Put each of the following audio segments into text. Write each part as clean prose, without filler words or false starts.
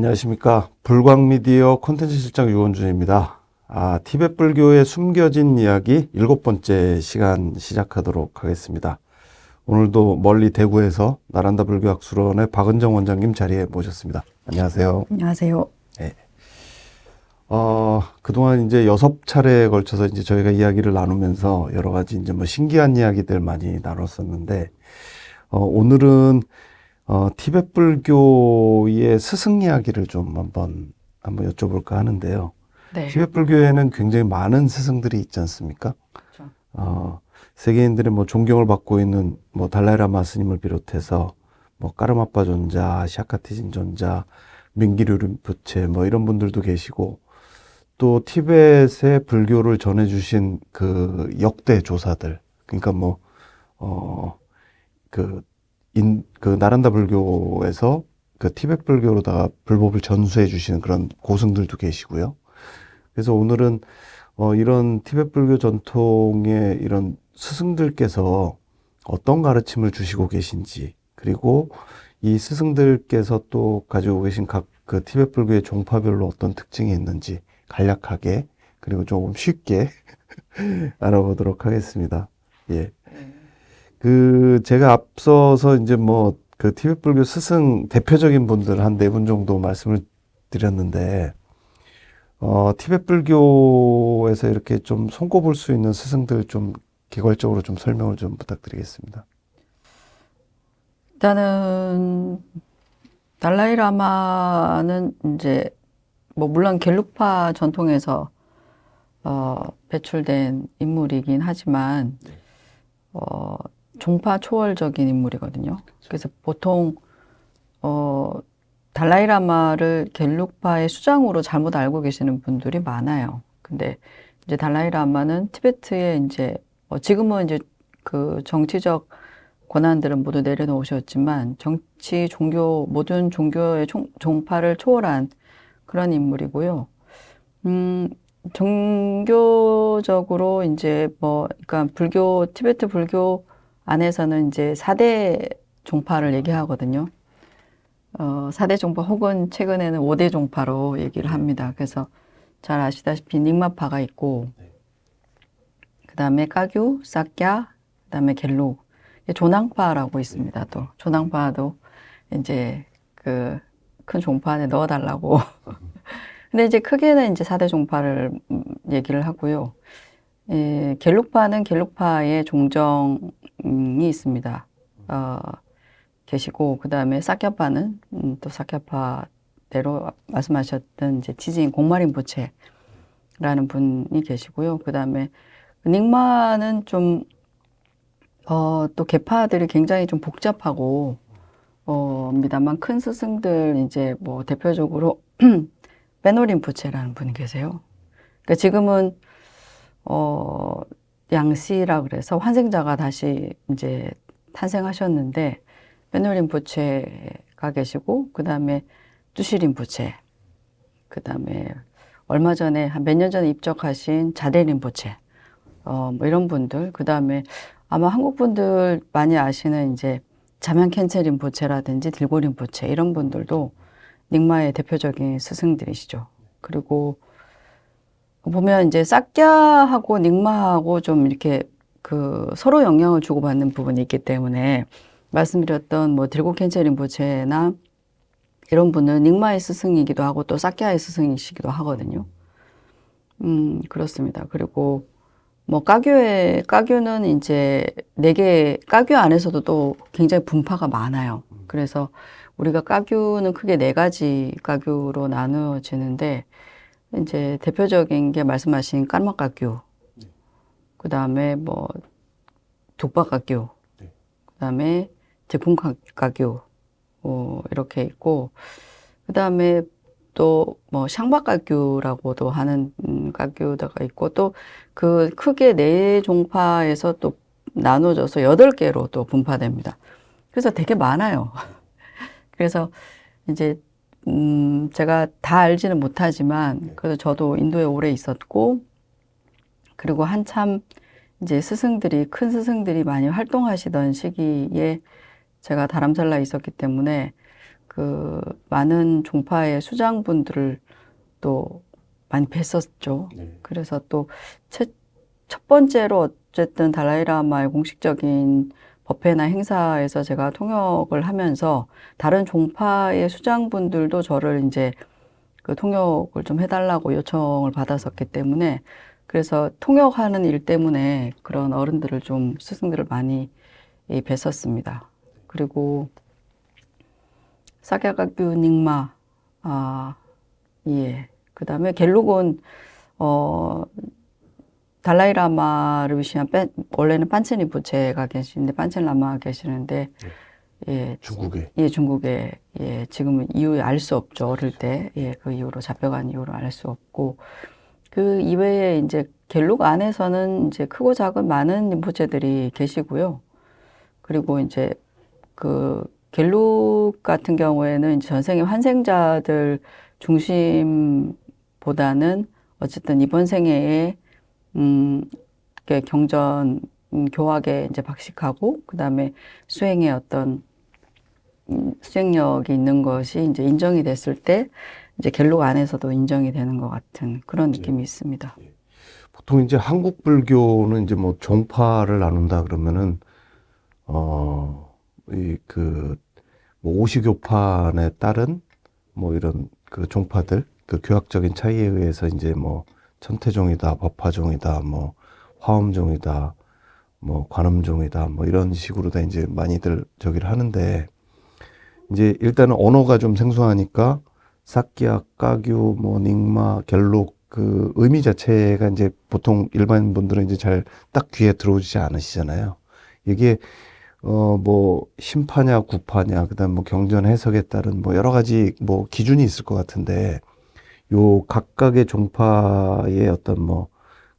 안녕하십니까. 불광미디어 콘텐츠 실장 유원준입니다. 티베트 불교의 숨겨진 이야기 7번째 시간 시작하도록 하겠습니다. 오늘도 멀리 대구에서 나란다 불교학술원의 박은정 원장님 자리에 모셨습니다. 안녕하세요. 안녕하세요. 네. 그동안 이제 6차례에 걸쳐서 이제 저희가 이야기를 나누면서 여러 가지 이제 뭐 신기한 이야기들 많이 나눴었는데, 오늘은 티베트 불교의 스승 이야기를 좀 한번 여쭤볼까 하는데요. 네. 티베트 불교에는 굉장히 많은 스승들이 있지 않습니까? 그렇죠. 세계인들의 뭐 존경을 받고 있는 뭐 달라이라마 스님을 비롯해서 뭐 까르마빠 존자, 샤카티진 존자, 민기류 림프체 뭐 이런 분들도 계시고, 또 티베트의 불교를 전해주신 그 역대 조사들, 그러니까 뭐 나란다 불교에서 그 티베트 불교로다가 불법을 전수해 주시는 그런 고승들도 계시고요. 그래서 오늘은 이런 티베트 불교 전통의 이런 스승들께서 어떤 가르침을 주시고 계신지, 그리고 이 스승들께서 또 가지고 계신 각 그 티베트 불교의 종파별로 어떤 특징이 있는지 간략하게, 그리고 조금 쉽게 알아보도록 하겠습니다. 예. 제가 앞서서 이제 뭐, 그 티베트 불교 스승 대표적인 분들 한 4분 정도 말씀을 드렸는데, 티베트 불교에서 이렇게 좀 손꼽을 수 있는 스승들 좀 개괄적으로 좀 설명을 좀 부탁드리겠습니다. 일단은 달라이라마는 이제 뭐 물론 겔룩파 전통에서 배출된 인물이긴 하지만 종파 초월적인 인물이거든요. 그래서 보통 달라이라마를 겔룩파의 수장으로 잘못 알고 계시는 분들이 많아요. 근데 이제 달라이라마는 티베트에 이제 지금은 이제 그 정치적 권한들은 모두 내려놓으셨지만 정치, 종교, 모든 종교의 종파를 초월한 그런 인물이고요. 종교적으로 이제 뭐, 그러니까 불교, 티베트 불교 안에서는 이제 4대 종파를 얘기하거든요. 4대 종파 혹은 최근에는 5대 종파로 얘기를 합니다. 그래서 잘 아시다시피 닉마파가 있고, 그 다음에 까규, 싹야, 그 다음에 겔룩, 조낭파라고 있습니다. 또 조낭파도 이제 그 큰 종파 안에 넣어달라고. 근데 이제 크게는 이제 4대 종파를 얘기를 하고요. 겔룩파는 겔룩파의 종정이 있습니다. 계시고, 그 다음에 싹야파는 또 싹야파대로 말씀하셨던 이제 지진 공마린포체라는 분이 계시고요. 그 다음에 닉마는 좀 또 계파들이 굉장히 좀 복잡하고, 입니다만 큰 스승들 이제 뭐 대표적으로 빼노린포체라는 분이 계세요. 그러니까 지금은 양씨라 그래서 환생자가 다시 이제 탄생하셨는데 빼노린포체가 계시고, 그 다음에 뚜시린포체, 그 다음에 얼마 전에 한 몇 년 전에 입적하신 자데린포체, 뭐 이런 분들, 그 다음에 아마 한국 분들 많이 아시는 이제 자면캔체린포체라든지 딜고린포체 이런 분들도 닉마의 대표적인 스승들이시죠. 그리고 보면 이제 싹야하고 닉마하고 좀 이렇게 그 서로 영향을 주고받는 부분이 있기 때문에 말씀드렸던 뭐 딜고캔체린포체나 이런 분은 닉마의 스승이기도 하고 또 싹야의 스승이시기도 하거든요. 그렇습니다. 그리고 뭐 까규는 이제 4개, 까규 안에서도 또 굉장히 분파가 많아요. 그래서 우리가 까규는 크게 4가지 까규로 나누어지는데, 이제 대표적인 게 말씀하신 까르마 까규, 그 다음에 뭐 독바 까규, 그 다음에 제품 까규, 이렇게 있고, 그 다음에 또 뭐 샹바 까규라고도 하는 까규가 있고, 또 그 크게 4종파에서 또 나눠져서 8개로 또 분파됩니다. 그래서 되게 많아요. 그래서 이제 제가 다 알지는 못하지만 그래도 저도 인도에 오래 있었고, 그리고 한참 이제 큰 스승들이 많이 활동하시던 시기에 제가 다람살라에 있었기 때문에 그 많은 종파의 수장분들을 또 많이 뵀었죠. 네. 그래서 또 첫 번째로 어쨌든 달라이라마의 공식적인 법회나 행사에서 제가 통역을 하면서 다른 종파의 수장분들도 저를 이제 그 통역을 좀 해달라고 요청을 받았었기 때문에 그래서 통역하는 일 때문에 그런 어른들을 좀 스승들을 많이 뵀었습니다. 그리고 사갸가규 닉마, 예. 그 다음에 갤룩은 달라이라마를 위시한 원래는 판첸이 부체가 계시는데 판첸 라마가 계시는데 예, 중국에. 예, 중국에 예, 지금은 이유 알 수 없죠. 어릴 때 예, 그 이후로 잡혀간 이후로 알 수 없고 그 이외에 이제 갤룩 안에서는 이제 크고 작은 많은 림포체들이 계시고요. 그리고 이제 그 갤룩 같은 경우에는 이제 전생의 환생자들 중심보다는 어쨌든 이번 생애에 이렇게 경전 교학에 이제 박식하고 그다음에 수행의 어떤 수행력이 있는 것이 이제 인정이 됐을 때 이제 갤록 안에서도 인정이 되는 것 같은 그런 느낌이 있습니다. 보통 이제 한국 불교는 이제 뭐 종파를 나눈다 그러면은 뭐 오시교판에 따른 뭐 이런 그 종파들 그 교학적인 차이에 의해서 이제 뭐 천태종이다, 법화종이다, 뭐 화엄종이다, 뭐 관음종이다, 뭐 이런 식으로 다 이제 많이들 저기를 하는데 이제 일단은 언어가 좀 생소하니까 사키야, 까규, 뭐 닉마, 갤록 그 의미 자체가 이제 보통 일반 분들은 이제 잘 딱 귀에 들어오지 않으시잖아요. 이게 뭐 심파냐 구파냐 그다음 뭐 경전 해석에 따른 뭐 여러 가지 뭐 기준이 있을 것 같은데 요 각각의 종파의 어떤 뭐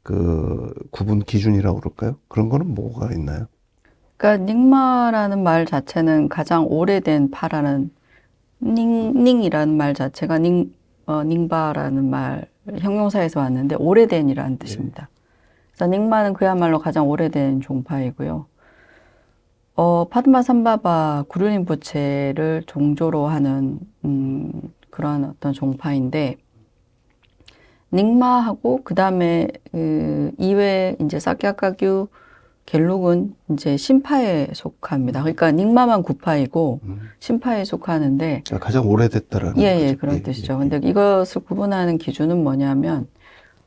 그 구분 기준이라고 그럴까요? 그런 거는 뭐가 있나요? 그러니까 닉마라는 말 자체는 가장 오래된 파라는 닝이라는 말 자체가 닝바라는 말 형용사에서 왔는데 오래된이라는 뜻입니다. 그래서 닉마는 그야말로 가장 오래된 종파이고요. 파드마 삼바바 구루림포체를 종조로 하는 그런 어떤 종파인데 닉마하고 그 다음에 이외에 이제 사키아카규 갤룩은 이제 신파에 속합니다. 그러니까 닉마만 구파이고 신파에 속하는데 그러니까 가장 오래됐다라는 예, 거죠. 그런 뜻이죠. 근데 이것을 구분하는 기준은 뭐냐면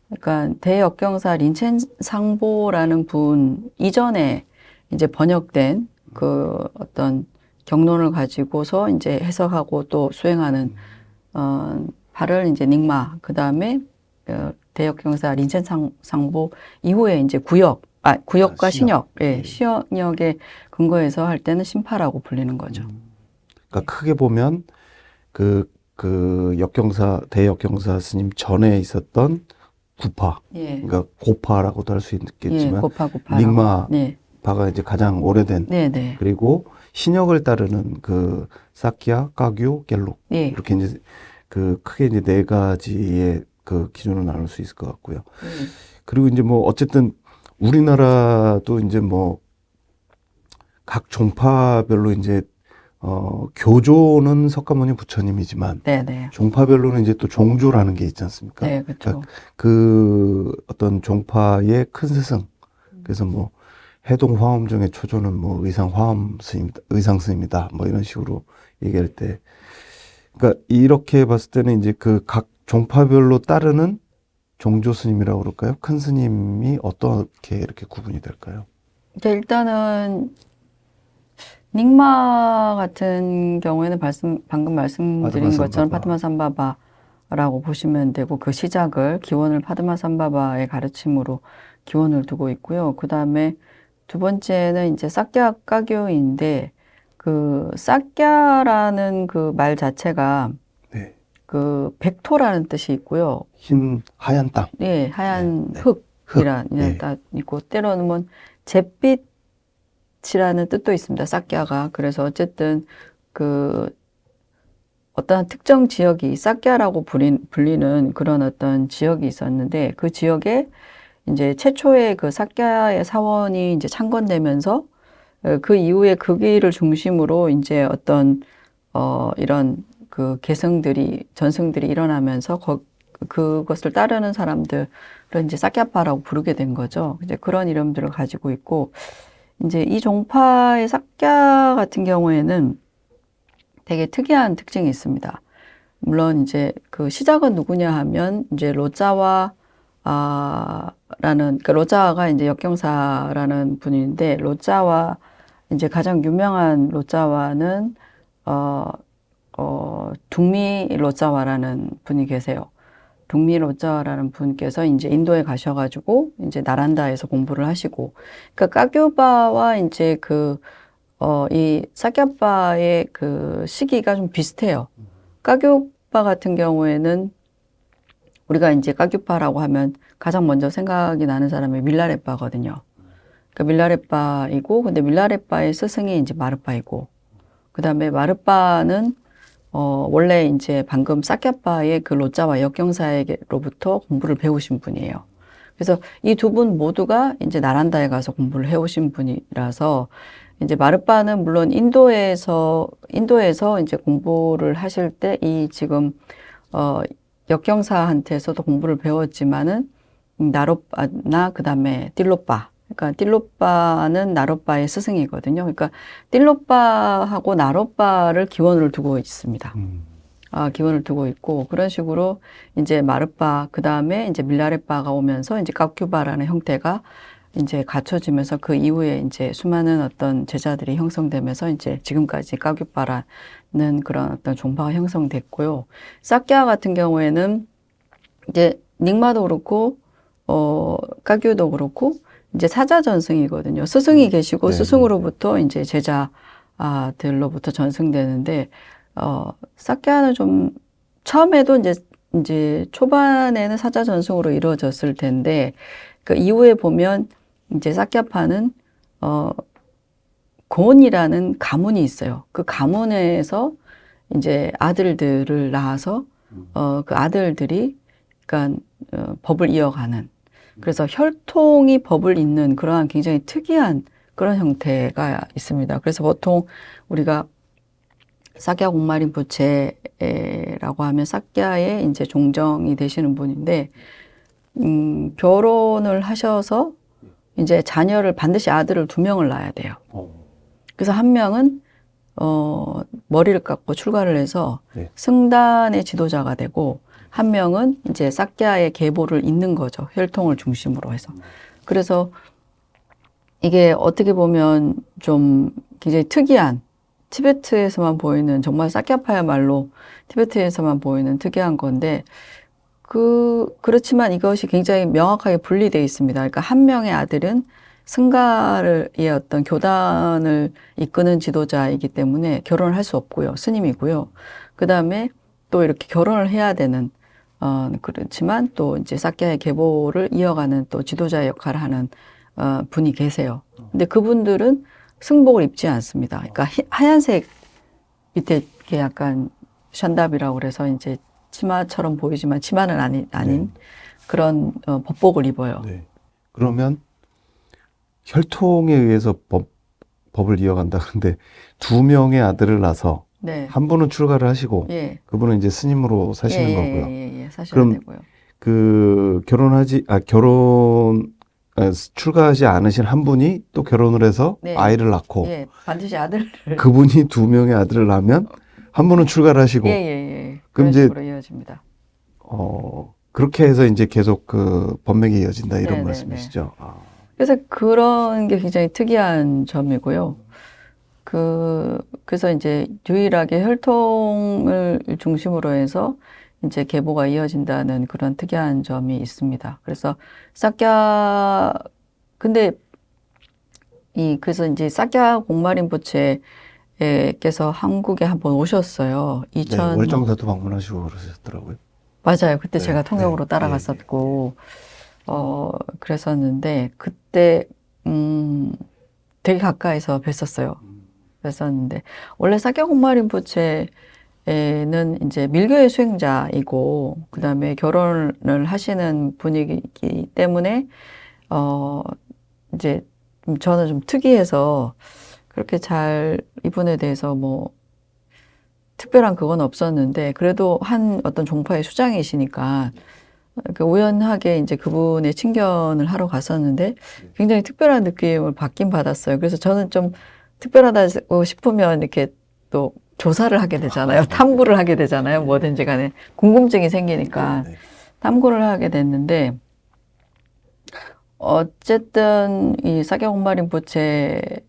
그러니까 대역경사 린첸 상보라는 분 이전에 이제 번역된 그 어떤 경론을 가지고서 이제 해석하고 또 수행하는 발을 이제 닉마 그 다음에 대역경사 린첸 상보 이후에 이제 구역과 신역, 예, 신역에 근거해서 할 때는 신파라고 불리는 거죠. 그러니까 크게 보면 그 대역경사 스님 전에 있었던 구파, 예, 그러니까 고파라고도 할 수 예, 있겠지만 고파라고. 닉마파가 이제 가장 오래된 네, 네, 그리고 신역을 따르는 그 사키야, 까규, 갤록 예. 이렇게 이제 그 크게 이제 네 가지의 그 기준을 나눌 수 있을 것 같고요. 그리고 이제 뭐 어쨌든 우리나라도 이제 뭐 각 종파별로 이제 교조는 석가모니 부처님이지만 네, 종파별로는 이제 또 종조라는 게 있지 않습니까? 네, 그렇죠. 그러니까 그 어떤 종파의 큰 스승. 그래서 뭐 해동 화엄종의 초조는 뭐 의상 스님이다. 뭐 이런 식으로 얘기할 때, 그러니까 이렇게 봤을 때는 이제 그 각 종파별로 따르는 종조 스님이라고 그럴까요? 큰 스님이 어떻게 이렇게 구분이 될까요? 일단은 닉마 같은 경우에는 방금 말씀드린 것처럼 파드마 삼바바라고 보시면 되고 그 시작을 기원을 파드마 삼바바의 가르침으로 기원을 두고 있고요. 그 다음에 두 번째는 이제 사꺄 까교인데 그 사꺄라는 그 말 자체가 네. 그 백토라는 뜻이 있고요. 흰 하얀 땅. 예, 하얀 네. 흙이라는 네. 뜻 있고 때로는 뭐 잿빛이라는 뜻도 있습니다. 사꺄가. 그래서 어쨌든 그 어떠한 특정 지역이 사꺄라고 불리는 그런 어떤 지역이 있었는데 그 지역에 이제 최초의 그 사꺄의 사원이 이제 창건되면서 그 이후에 그 길을 중심으로 이제 어떤 이런 그 전승들이 일어나면서 그것을 따르는 사람들은 이제 사캬파라고 부르게 된 거죠. 이제 그런 이름들을 가지고 있고, 이제 이 종파의 사캬 같은 경우에는 되게 특이한 특징이 있습니다. 물론 이제 그 시작은 누구냐 하면 이제 그러니까 로자와가 이제 역경사라는 분인데, 로자와 이제 가장 유명한 로자와는 둥미 로자와라는 분이 계세요. 둥미 로자와라는 분께서 이제 인도에 가셔가지고 이제 나란다에서 공부를 하시고, 그러니까 까규바와 이제 이 사캬바의 그 시기가 좀 비슷해요. 까규바 같은 경우에는 우리가 이제 까규파라고 하면 가장 먼저 생각이 나는 사람이 밀라레빠거든요. 그러니까 밀라레빠이고, 근데 밀라레빠의 스승이 이제 마르빠이고, 그 다음에 마르빠는 원래 이제 방금 사캬파의 그 로자와 역경사에게로부터 공부를 배우신 분이에요. 그래서 이 두 분 모두가 이제 나란다에 가서 공부를 해오신 분이라서, 이제 마르빠는 물론 인도에서 이제 공부를 하실 때 이 지금 역경사한테서도 공부를 배웠지만은 나로빠나 그다음에 딜로빠, 그러니까 딜로빠는 나로빠의 스승이거든요. 그러니까 딜로빠하고 나로빠를 기원을 두고 있습니다. 기원을 두고 있고, 그런 식으로 이제 마르빠, 그다음에 이제 밀라레빠가 오면서 이제 까큐바라는 형태가 이제 갖춰지면서 그 이후에 이제 수많은 어떤 제자들이 형성되면서 이제 지금까지 까규바라는 그런 어떤 종파가 형성됐고요. 사캬 같은 경우에는 이제 닉마도 그렇고 까규도 그렇고 이제 사자 전승이거든요. 스승이 계시고 네, 스승으로부터 이제 제자들로부터 전승되는데, 사캬는 좀 처음에도 이제 초반에는 사자 전승으로 이루어졌을 텐데, 그 이후에 보면 이제 사캬파는 고온이라는 가문이 있어요. 그 가문에서 이제 아들들을 낳아서 그 아들들이 그러니까 법을 이어가는, 그래서 혈통이 법을 잇는 그러한 굉장히 특이한 그런 형태가 있습니다. 그래서 보통 우리가 사캬 공마린 부채라고 하면 사캬의 이제 종정이 되시는 분인데, 결혼을 하셔서 이제 자녀를 반드시 아들을 2명을 낳아야 돼요. 그래서 한 명은 머리를 깎고 출가를 해서 네. 승단의 지도자가 되고, 한 명은 이제 사캬의 계보를 잇는 거죠. 혈통을 중심으로 해서. 그래서 이게 어떻게 보면 좀 굉장히 특이한, 티베트에서만 보이는, 정말 사캬파야말로 티베트에서만 보이는 특이한 건데, 그렇지만 이것이 굉장히 명확하게 분리되어 있습니다. 그러니까 한 명의 아들은 승가의 어떤 교단을 이끄는 지도자이기 때문에 결혼을 할 수 없고요. 스님이고요. 그 다음에 또 이렇게 결혼을 해야 되는, 그렇지만 또 이제 사캬의 계보를 이어가는 또 지도자의 역할을 하는, 분이 계세요. 근데 그분들은 승복을 입지 않습니다. 그러니까 하얀색 밑에 이렇게 약간 샨답이라고 그래서 이제 치마처럼 보이지만 치마는 아닌 그런 법복을 입어요. 네. 그러면 혈통에 의해서 법을 이어간다. 근데 2명의 아들을 낳아서 네. 한 분은 출가를 하시고 예. 그분은 이제 스님으로 사시는 거고요. 예, 사셔야 그럼 되고요. 그 출가하지 않으신 한 분이 또 결혼을 해서 네. 아이를 낳고 예, 반드시 아들을. 그분이 2명의 아들을 낳으면 한 분은 출가를 하시고 예. 그럼 그런 이제 식으로 이어집니다. 그렇게 해서 이제 계속 그 법맥이 이어진다 이런 네. 말씀이시죠. 그래서 그런 게 굉장히 특이한 점이고요. 그래서 이제 유일하게 혈통을 중심으로 해서 이제 계보가 이어진다는 그런 특이한 점이 있습니다. 그래서 근데 그래서 이제 사캬 공마린 부채께서 한국에 한번 오셨어요. 네, 월정사도 방문하시고 그러셨더라고요. 맞아요. 그때 네, 제가 통역으로 네, 따라갔었고, 그랬었는데, 그때, 되게 가까이서 뵀었어요. 뵀었는데, 원래 사캬 공마린 부채는 이제 밀교의 수행자이고, 그 다음에 결혼을 하시는 분이기 때문에, 이제 저는 좀 특이해서, 그렇게 잘 이분에 대해서 특별한 그건 없었는데 그래도 한 어떤 종파의 수장이시니까 우연하게 이제 그분의 친견을 하러 갔었는데 굉장히 특별한 느낌을 받긴 받았어요. 그래서 저는 좀 특별하다고 싶으면 이렇게 또 조사를 하게 되잖아요. 탐구를 하게 되잖아요. 뭐든지 간에 궁금증이 생기니까 탐구를 하게 됐는데 어쨌든 이 사경홍마린 부채가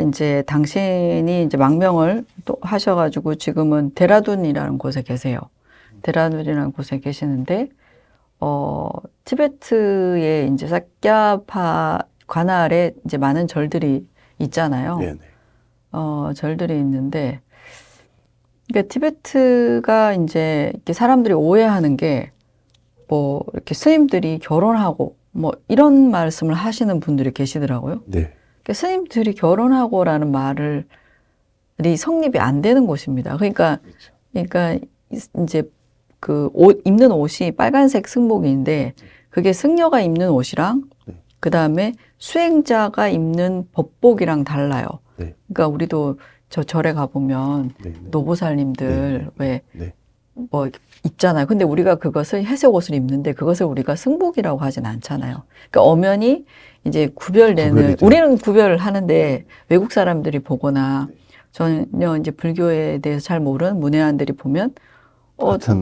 이제 당신이 이제 망명을 또 하셔가지고 지금은 데라둔이라는 곳에 계세요. 데라둔이라는 곳에 계시는데 티베트의 이제 사꺄파 관할에 이제 많은 절들이 있잖아요. 네네. 절들이 있는데 그러니까 티베트가 이제 이렇게 사람들이 오해하는 게 뭐 이렇게 스님들이 결혼하고 뭐 이런 말씀을 하시는 분들이 계시더라고요. 네. 그러니까 스님들이 결혼하고라는 말이 성립이 안 되는 곳입니다. 그러니까 이제 그 옷 입는 옷이 빨간색 승복인데 그게 승려가 입는 옷이랑 그 다음에 수행자가 입는 법복이랑 달라요. 네. 그러니까 우리도 저 절에 가보면 네. 노보살님들 네. 왜 뭐 입잖아요. 근데 우리가 그것을 회색 옷을 입는데 그것을 우리가 승복이라고 하진 않잖아요. 그러니까 엄연히 이제 구별되는 구별이죠. 우리는 구별을 하는데 외국 사람들이 보거나 전혀 이제 불교에 대해서 잘 모르는 문외한들이 보면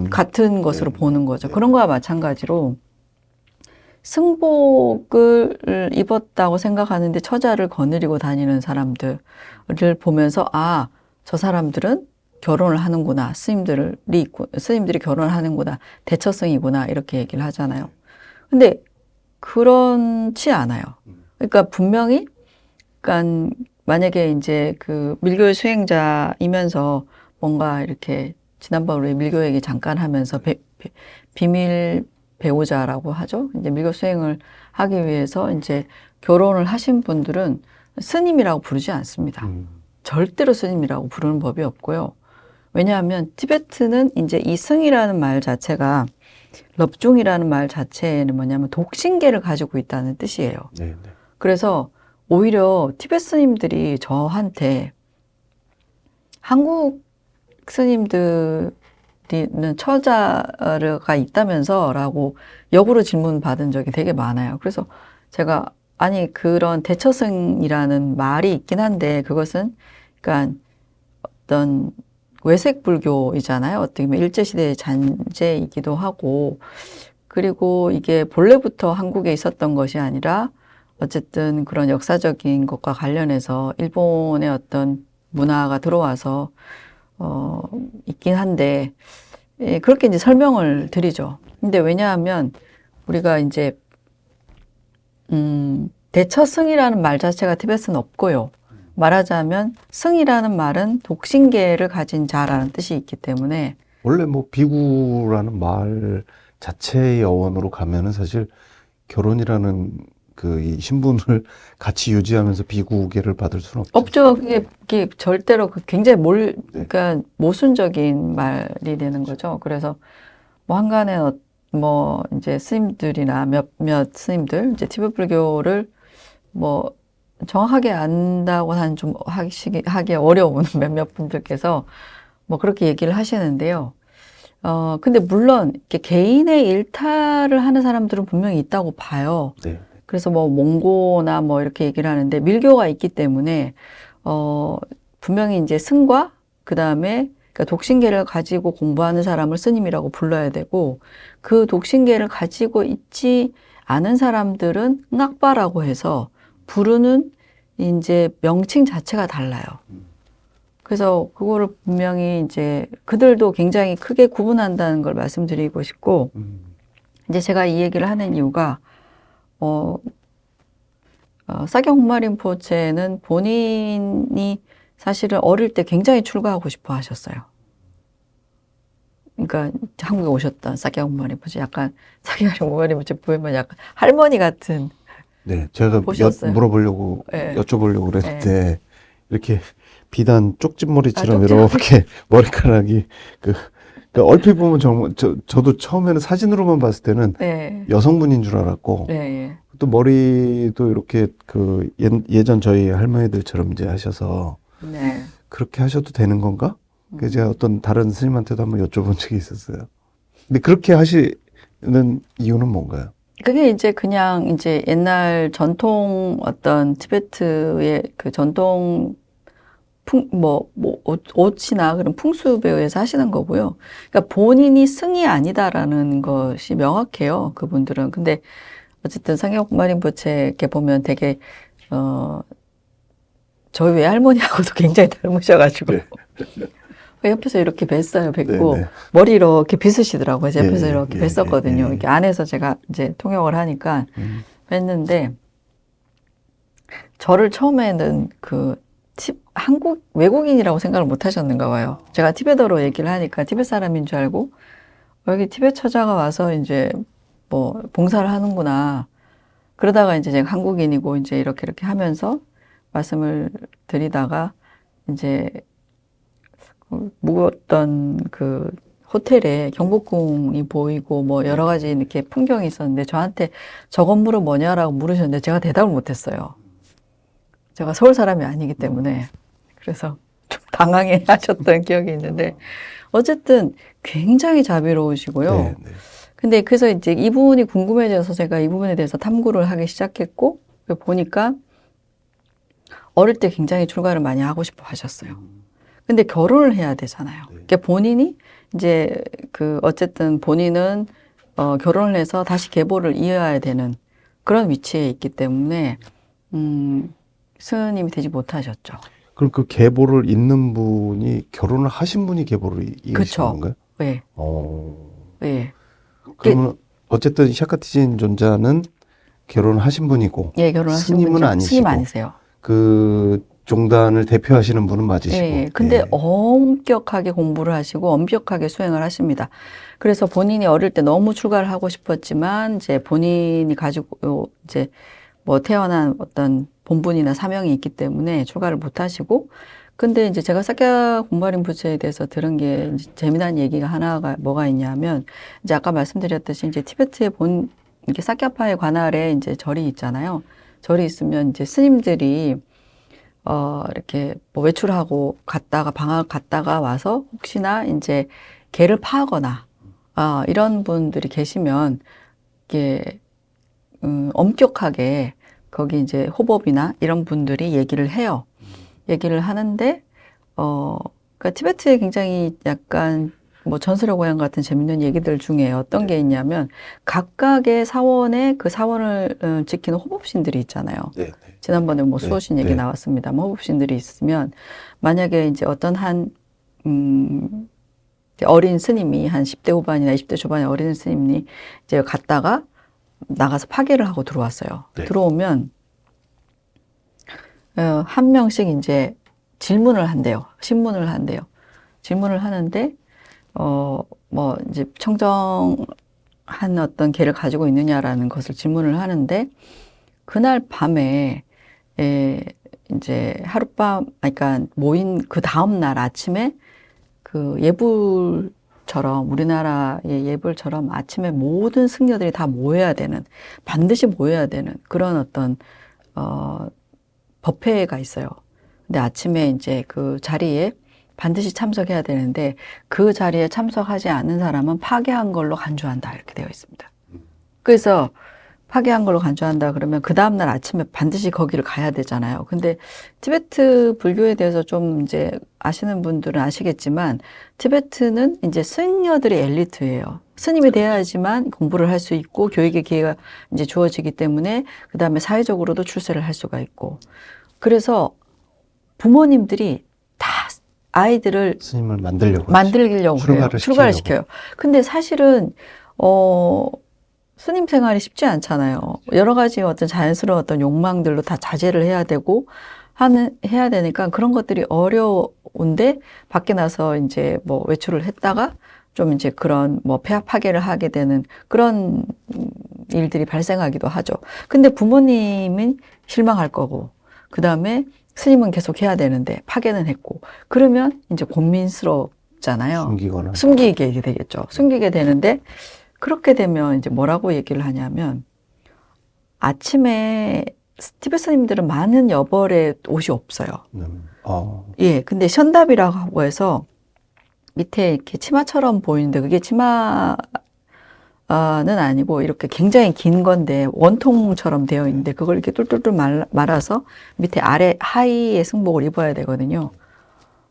같은 것으로 보는 거죠. 그런 거와 마찬가지로 승복을 입었다고 생각하는데 처자를 거느리고 다니는 사람들을 보면서 저 사람들은 결혼을 하는구나. 스님들이 결혼을 하는구나. 대처승이구나. 이렇게 얘기를 하잖아요. 근데 그렇지 않아요. 그러니까 분명히 그러니까 만약에 이제 그 밀교의 수행자이면서 뭔가 이렇게 지난번 우리 밀교 얘기 잠깐 하면서 비밀 배우자라고 하죠. 이제 밀교 수행을 하기 위해서 이제 결혼을 하신 분들은 스님이라고 부르지 않습니다. 절대로 스님이라고 부르는 법이 없고요. 왜냐하면 티베트는 이제 이 승이라는 말 자체가 럽중이라는 말 자체는 뭐냐면 독신계를 가지고 있다는 뜻이에요. 네. 그래서 오히려 티베트 스님들이 저한테 한국 스님들은 처자가 있다면서 라고 역으로 질문 받은 적이 되게 많아요. 그래서 제가 아니 그런 대처승이라는 말이 있긴 한데 그것은 그러니까 어떤 외색 불교이잖아요. 어떻게 보면 일제시대의 잔재이기도 하고 그리고 이게 본래부터 한국에 있었던 것이 아니라 어쨌든 그런 역사적인 것과 관련해서 일본의 어떤 문화가 들어와서 있긴 한데 그렇게 이제 설명을 드리죠. 근데 왜냐하면 우리가 이제 대처승이라는 말 자체가 티베트는 없고요. 말하자면 승이라는 말은 독신계를 가진 자라는 뜻이 있기 때문에 원래 뭐 비구라는 말 자체의 어원으로 가면은 사실 결혼이라는 그 이 신분을 같이 유지하면서 비구계를 받을 수는 없죠. 그게 절대로 굉장히 그러니까 모순적인 말이 되는 거죠. 그래서 뭐 한간에 뭐 이제 스님들이나 몇몇 스님들 이제 티베트 불교를 뭐 정확하게 안다고는 좀 하기 어려운 몇몇 분들께서 뭐 그렇게 얘기를 하시는데요. 근데 물론 이렇게 개인의 일탈을 하는 사람들은 분명히 있다고 봐요. 네. 그래서 뭐 몽고나 뭐 이렇게 얘기를 하는데 밀교가 있기 때문에 분명히 이제 승과 그다음에 그러니까 독신계를 가지고 공부하는 사람을 스님이라고 불러야 되고 그 독신계를 가지고 있지 않은 사람들은 응악바라고 해서 부르는 이제 명칭 자체가 달라요. 그래서 그거를 분명히 이제 그들도 굉장히 크게 구분한다는 걸 말씀드리고 싶고 이제 제가 이 얘기를 하는 이유가 사경홍마린포체는 본인이 사실은 어릴 때 굉장히 출가하고 싶어 하셨어요. 그러니까 한국에 오셨던 사경홍마린포체 약간 사경홍마린포체 보면 약간 할머니 같은. 네, 제가 보셨어요? 물어보려고 네. 여쭤보려고 그랬는데 네. 이렇게 비단 쪽집머리처럼 쪽집머리. 이렇게 머리카락이 그러니까 얼핏 보면 정말 저도 처음에는 사진으로만 봤을 때는 네. 여성분인 줄 알았고 네. 또 머리도 이렇게 그 예전 저희 할머니들처럼 이제 하셔서 네. 그렇게 하셔도 되는 건가? 그래서 제가 어떤 다른 스님한테도 한번 여쭤본 적이 있었어요. 근데 그렇게 하시는 이유는 뭔가요? 그게 이제 그냥 이제 옛날 전통 어떤 티베트의 그 전통 옷이나 그런 풍습에 의해서 하시는 거고요. 그러니까 본인이 승이 아니다라는 것이 명확해요. 그분들은. 근데 어쨌든 상격마림보체 이렇게 보면 되게, 저희 외할머니하고도 굉장히 닮으셔가지고. 네. 옆에서 이렇게 뵀어요, 뵀고. 네네. 머리 이렇게 빗으시더라고요. 그래서 옆에서 예, 이렇게 예, 뵀었거든요. 예, 예. 이렇게 안에서 제가 이제 통역을 하니까 뵀는데, 저를 처음에는 외국인이라고 생각을 못 하셨는가 봐요. 제가 티베트어로 얘기를 하니까 티베트 사람인 줄 알고, 여기 티베트 처자가 와서 이제 뭐 봉사를 하는구나. 그러다가 이제 제가 한국인이고 이제 이렇게 하면서 말씀을 드리다가 이제 묵었던 그 호텔에 경복궁이 보이고 뭐 여러 가지 이렇게 풍경이 있었는데 저한테 저 건물은 뭐냐라고 물으셨는데 제가 대답을 못했어요. 제가 서울 사람이 아니기 때문에. 그래서 좀 당황해 하셨던 기억이 있는데 어쨌든 굉장히 자비로우시고요. 네, 네. 근데 그래서 이제 이 부분이 궁금해져서 제가 이 부분에 대해서 탐구를 하기 시작했고 보니까 어릴 때 굉장히 출가를 많이 하고 싶어 하셨어요. 근데 결혼을 해야 되잖아요. 그러니까 본인이 이제 어쨌든 본인은 결혼을 해서 다시 계보를 이어야 되는 그런 위치에 있기 때문에 스님이 되지 못하셨죠. 그럼 그 계보를 잇는 분이 결혼을 하신 분이 계보를 이으신 그쵸. 건가요? 네. 네. 그러면 어쨌든 샤카티진 존자는 예, 결혼하신 분이고 결혼하신 스님은 분이죠. 아니시고 스님 아니세요. 그 종단을 대표하시는 분은 맞으시고. 예, 근데 예. 엄격하게 공부를 하시고 엄격하게 수행을 하십니다. 그래서 본인이 어릴 때 너무 출가를 하고 싶었지만 이제 본인이 가지고 이제 뭐 태어난 어떤 본분이나 사명이 있기 때문에 출가를 못 하시고 근데 이제 제가 사캬 공발인 부처에 대해서 들은 게 이제 재미난 얘기가 하나가 뭐가 있냐면 이제 아까 말씀드렸듯이 이제 티베트의 이게 사캬파의 관할에 이제 절이 있잖아요. 절이 있으면 이제 스님들이 이렇게 뭐 외출하고 방학 갔다가 와서 혹시나 이제 개를 파거나, 이런 분들이 계시면, 이게, 엄격하게 거기 이제 호법이나 이런 분들이 얘기를 해요. 얘기를 하는데, 그러니까 티베트에 굉장히 약간 뭐 전설의 고향 같은 재밌는 얘기들 중에 어떤 게 있냐면 각각의 사원에 그 사원을 지키는 호법신들이 있잖아요. 네, 네. 지난번에 뭐 네, 수호신 얘기 네. 나왔습니다. 뭐 호법신들이 있으면 만약에 이제 어떤 어린 스님이 한 10대 후반이나 20대 초반의 어린 스님이 이제 갔다가 나가서 파괴를 하고 들어왔어요. 네. 들어오면 한 명씩 이제 질문을 한대요. 신문을 한대요. 질문을 하는데 뭐 이제 청정한 어떤 개를 가지고 있느냐라는 것을 질문을 하는데 그날 밤에 이제 하룻밤 그러니까 모인 그 다음 날 아침에 그 예불처럼 우리나라의 예불처럼 아침에 모든 승려들이 다 모여야 되는 반드시 모여야 되는 그런 어떤 법회가 있어요. 근데 아침에 이제 그 자리에 반드시 참석해야 되는데 그 자리에 참석하지 않는 사람은 파괴한 걸로 간주한다 이렇게 되어 있습니다. 그래서 파괴한 걸로 간주한다 그러면 그 다음날 아침에 반드시 거기를 가야 되잖아요. 근데 티베트 불교에 대해서 좀 이제 아시는 분들은 아시겠지만 티베트는 이제 승려들의 엘리트예요. 스님이 돼야지만 공부를 할 수 있고 교육의 기회가 이제 주어지기 때문에 그 다음에 사회적으로도 출세를 할 수가 있고 그래서 부모님들이 다 아이들을 스님을 만들려고 그래요. 출가를 시켜요. 근데 사실은 스님 생활이 쉽지 않잖아요. 여러 가지 어떤 자연스러운 어떤 욕망들로 다 자제를 해야 되고 해야 되니까 그런 것들이 어려운데 밖에 나서 이제 뭐 외출을 했다가 좀 이제 그런 뭐 폐학 파괴를 하게 되는 그런 일들이 발생하기도 하죠. 근데 부모님은 실망할 거고 그 다음에 스님은 계속 해야 되는데 파괴는 했고 그러면 이제 곤민스럽잖아요. 숨기게 되겠죠. 숨기게 되는데 그렇게 되면 이제 뭐라고 얘기를 하냐면 아침에 티베트 스님들은 많은 여벌의 옷이 없어요. 예, 근데 션답이라고 해서 밑에 이렇게 치마처럼 보이는데 그게 치마는 아니고 이렇게 굉장히 긴 건데 원통처럼 되어 있는데 그걸 이렇게 똘똘똘 말아서 밑에 아래 하의의 승복을 입어야 되거든요.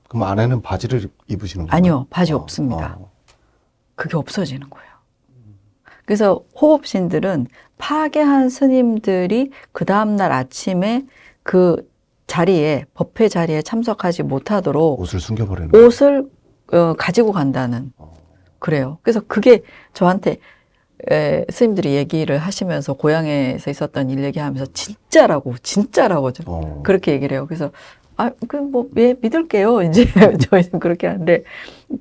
그럼 안에는 바지를 입으시는 건가요? 아니요, 바지 없습니다. 그게 없어지는 거예요. 그래서 호법신들은 파괴한 스님들이 그 다음날 아침에 그 자리에, 법회 자리에 참석하지 못하도록 옷을 숨겨버리는 거예요. 옷을 가지고 간다는, 그래요. 그래서 그게 저한테 스님들이 얘기를 하시면서 고향에서 있었던 일 얘기하면서 진짜라고 그렇게 얘기를 해요. 그래서 왜 믿을게요. 이제 저희는 그렇게 하는데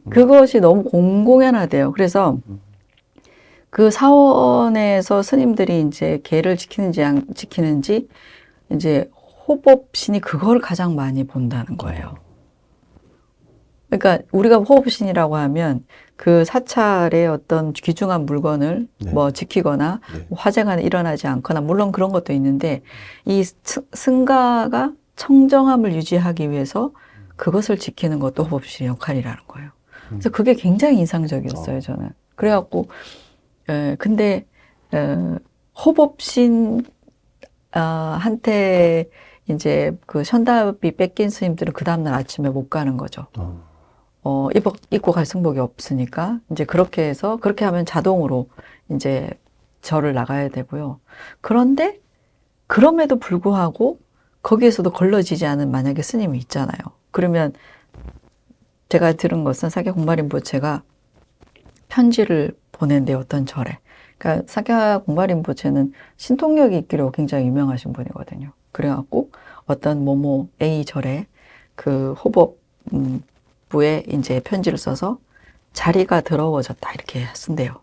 그것이 너무 공공연하대요. 그래서 그 사원에서 스님들이 이제 계를 지키는지 안 지키는지 이제 호법신이 그걸 가장 많이 본다는 거예요. 그러니까 우리가 호법신이라고 하면 그 사찰의 어떤 귀중한 물건을 네. 뭐 지키거나 네. 화재가 일어나지 않거나 물론 그런 것도 있는데 이 승가가 청정함을 유지하기 위해서 그것을 지키는 것도 호법신의 역할이라는 거예요. 그래서 그게 굉장히 인상적이었어요, 저는. 그래갖고 근데 호법신 한테 이제 그 션답이 뺏긴 스님들은 그 다음날 아침에 못 가는 거죠. 입고 갈 승복이 없으니까 이제 그렇게 해서 그렇게 하면 자동으로 이제 절을 나가야 되고요. 그런데 그럼에도 불구하고 거기에서도 걸러지지 않은 만약에 스님이 있잖아요. 그러면 제가 들은 것은 사계 공마림보체가 편지를 보낸대요, 어떤 절에. 그러니까 사계 공마림보체는 신통력이 있기로 굉장히 유명하신 분이거든요. 그래갖고 어떤 모모 A 절에 그 호법부에 이제 편지를 써서 자리가 더러워졌다 이렇게 쓴대요.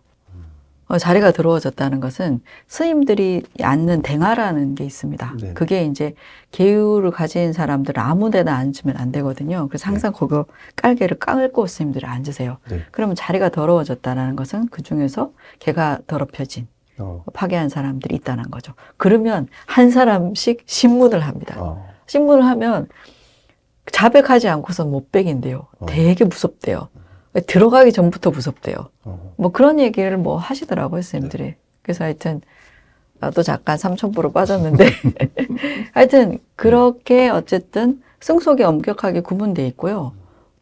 자리가 더러워졌다는 것은 스님들이 앉는 댕하라는 게 있습니다. 네. 그게 이제 계율을 가진 사람들은 아무 데나 앉으면 안 되거든요. 그래서 항상 그거 깔개를 깔고 스님들이 앉으세요. 네. 그러면 자리가 더러워졌다는 것은 그 중에서 개가 더럽혀진 파괴한 사람들이 있다는 거죠. 그러면 한 사람씩 신문을 합니다. 신문을 하면 자백하지 않고서 못 베긴대요. 되게 무섭대요. 들어가기 전부터 무섭대요. 뭐 그런 얘기를 뭐 하시더라고요, 스님들이. 네. 그래서 하여튼 나도 잠깐 삼천포로 빠졌는데 하여튼 그렇게 어쨌든 승속이 엄격하게 구분돼 있고요.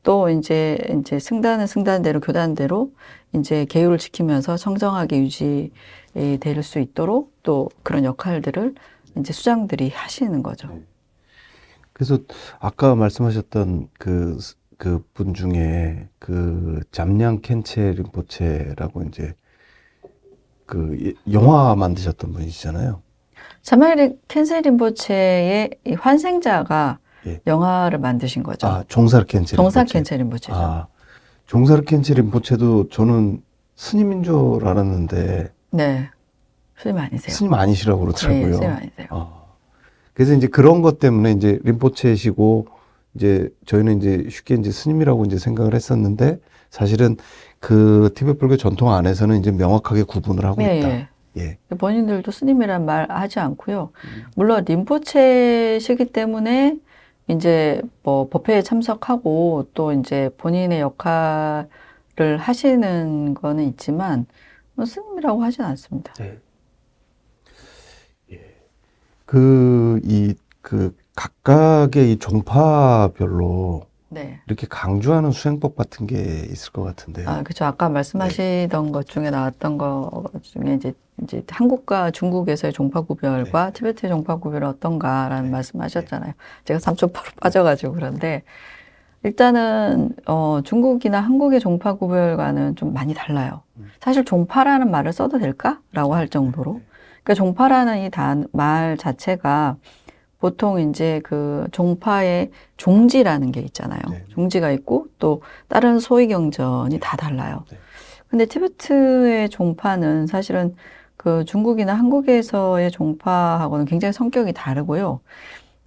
또 이제 승단은 승단대로 교단대로 이제 계율을 지키면서 청정하게 유지될 수 있도록 또 그런 역할들을 이제 수장들이 하시는 거죠. 네. 그래서 아까 말씀하셨던 그 분 중에 그 잠량 켄체 림포체라고 이제 그 영화 만드셨던 분이시잖아요. 잠량 켄체 림포체의 이 환생자가 예. 영화를 만드신 거죠. 종사르 켄체 림포체. 종사 켄체 림포체죠. 종사르 켄체 림포체도 저는 스님인 줄 알았는데. 네. 스님 아니세요. 스님 아니시라고 그러더라고요. 네, 스님 아니세요. 그래서 이제 그런 것 때문에 이제 림포체시고 이제 저희는 이제 쉽게 이제 스님이라고 이제 생각을 했었는데 사실은 그 티베트 불교 전통 안에서는 이제 명확하게 구분을 하고 네, 있다. 예. 본인들도 스님이란 말 하지 않고요. 물론 림포체시기 때문에 이제 뭐 법회에 참석하고 또 이제 본인의 역할을 하시는 거는 있지만 뭐 스님이라고 하진 않습니다. 네. 예. 그 각각의 이 종파별로 네. 이렇게 강조하는 수행법 같은 게 있을 것 같은데요. 그렇죠. 아까 말씀하시던 것 중에 나왔던 것 중에 이제 한국과 중국에서의 종파 구별과 티베트의 종파 구별은 어떤가라는 말씀하셨잖아요. 제가 삼천포로 빠져가지고 그런데 일단은 중국이나 한국의 종파 구별과는 좀 많이 달라요. 사실 종파라는 말을 써도 될까라고 할 정도로. 그러니까 종파라는 이 말 자체가 보통 이제 그 종파의 종지라는 게 있잖아요. 네. 종지가 있고 또 다른 소위 경전이 다 달라요. 네. 근데 티베트의 종파는 사실은 그 중국이나 한국에서의 종파하고는 굉장히 성격이 다르고요.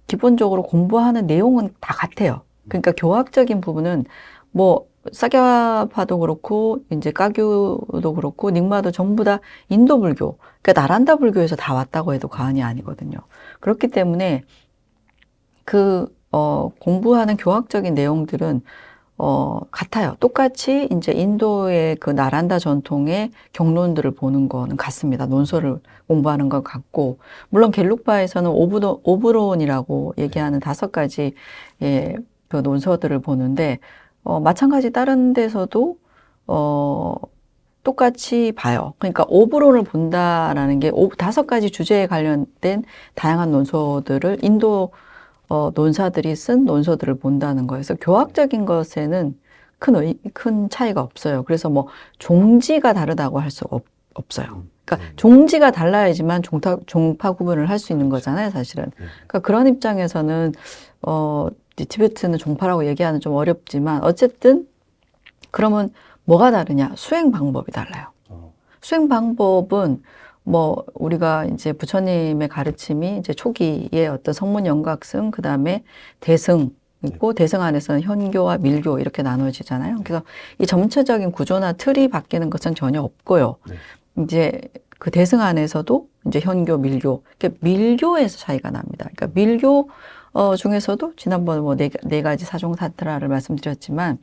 기본적으로 공부하는 내용은 다 같아요. 그러니까 교학적인 부분은 뭐 사갸파도 그렇고 이제 까규도 그렇고 닉마도 전부 다 인도 불교, 그러니까 나란다 불교에서 다 왔다고 해도 과언이 아니거든요. 그렇기 때문에 그 공부하는 교학적인 내용들은 같아요. 똑같이 이제 인도의 그 나란다 전통의 경론들을 보는 거는 같습니다. 논설을 공부하는 것 같고, 물론 겔룩바에서는 오브론이라고 얘기하는 5가지 그 논서들을 보는데, 마찬가지 다른 데서도 똑같이 봐요. 그러니까 오브론을 본다라는 게 5가지 주제에 관련된 다양한 논서들을 인도 논사들이 쓴 논서들을 본다는 거에서 교학적인 것에는 큰 차이가 없어요. 그래서 뭐 종지가 다르다고 할 수 없어요. 그러니까 종지가 달라야지만 종파 구분을 할 수 있는 거잖아요, 사실은. 그러니까 그런 입장에서는 티베트는 종파라고 얘기하는 좀 어렵지만 어쨌든 그러면 뭐가 다르냐? 수행 방법이 달라요. 수행 방법은 뭐 우리가 이제 부처님의 가르침이 이제 초기에 어떤 성문 영각승, 그 다음에 대승 있고 대승 안에서는 현교와 밀교 이렇게 나눠지잖아요. 그래서 이 전체적인 구조나 틀이 바뀌는 것은 전혀 없고요. 이제 그 대승 안에서도 이제 현교, 밀교, 그러니까 밀교에서 차이가 납니다. 그러니까 밀교 중에서도 지난번에 뭐 네 가지 사종 탄트라를 말씀드렸지만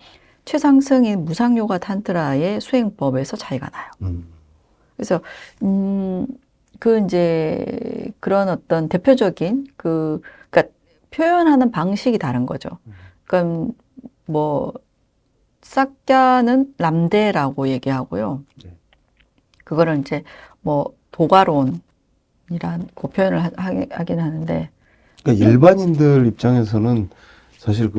최상승인 무상요가 탄트라의 수행법에서 차이가 나요. 그래서 이제 그런 어떤 대표적인 그러니까 표현하는 방식이 다른 거죠. 그러니까 뭐 싹갸는 람데라고 얘기하고요. 그거를 이제 뭐 도가론이란 그 표현을 하긴 하는데. 그러니까 일반인들 입장에서는 사실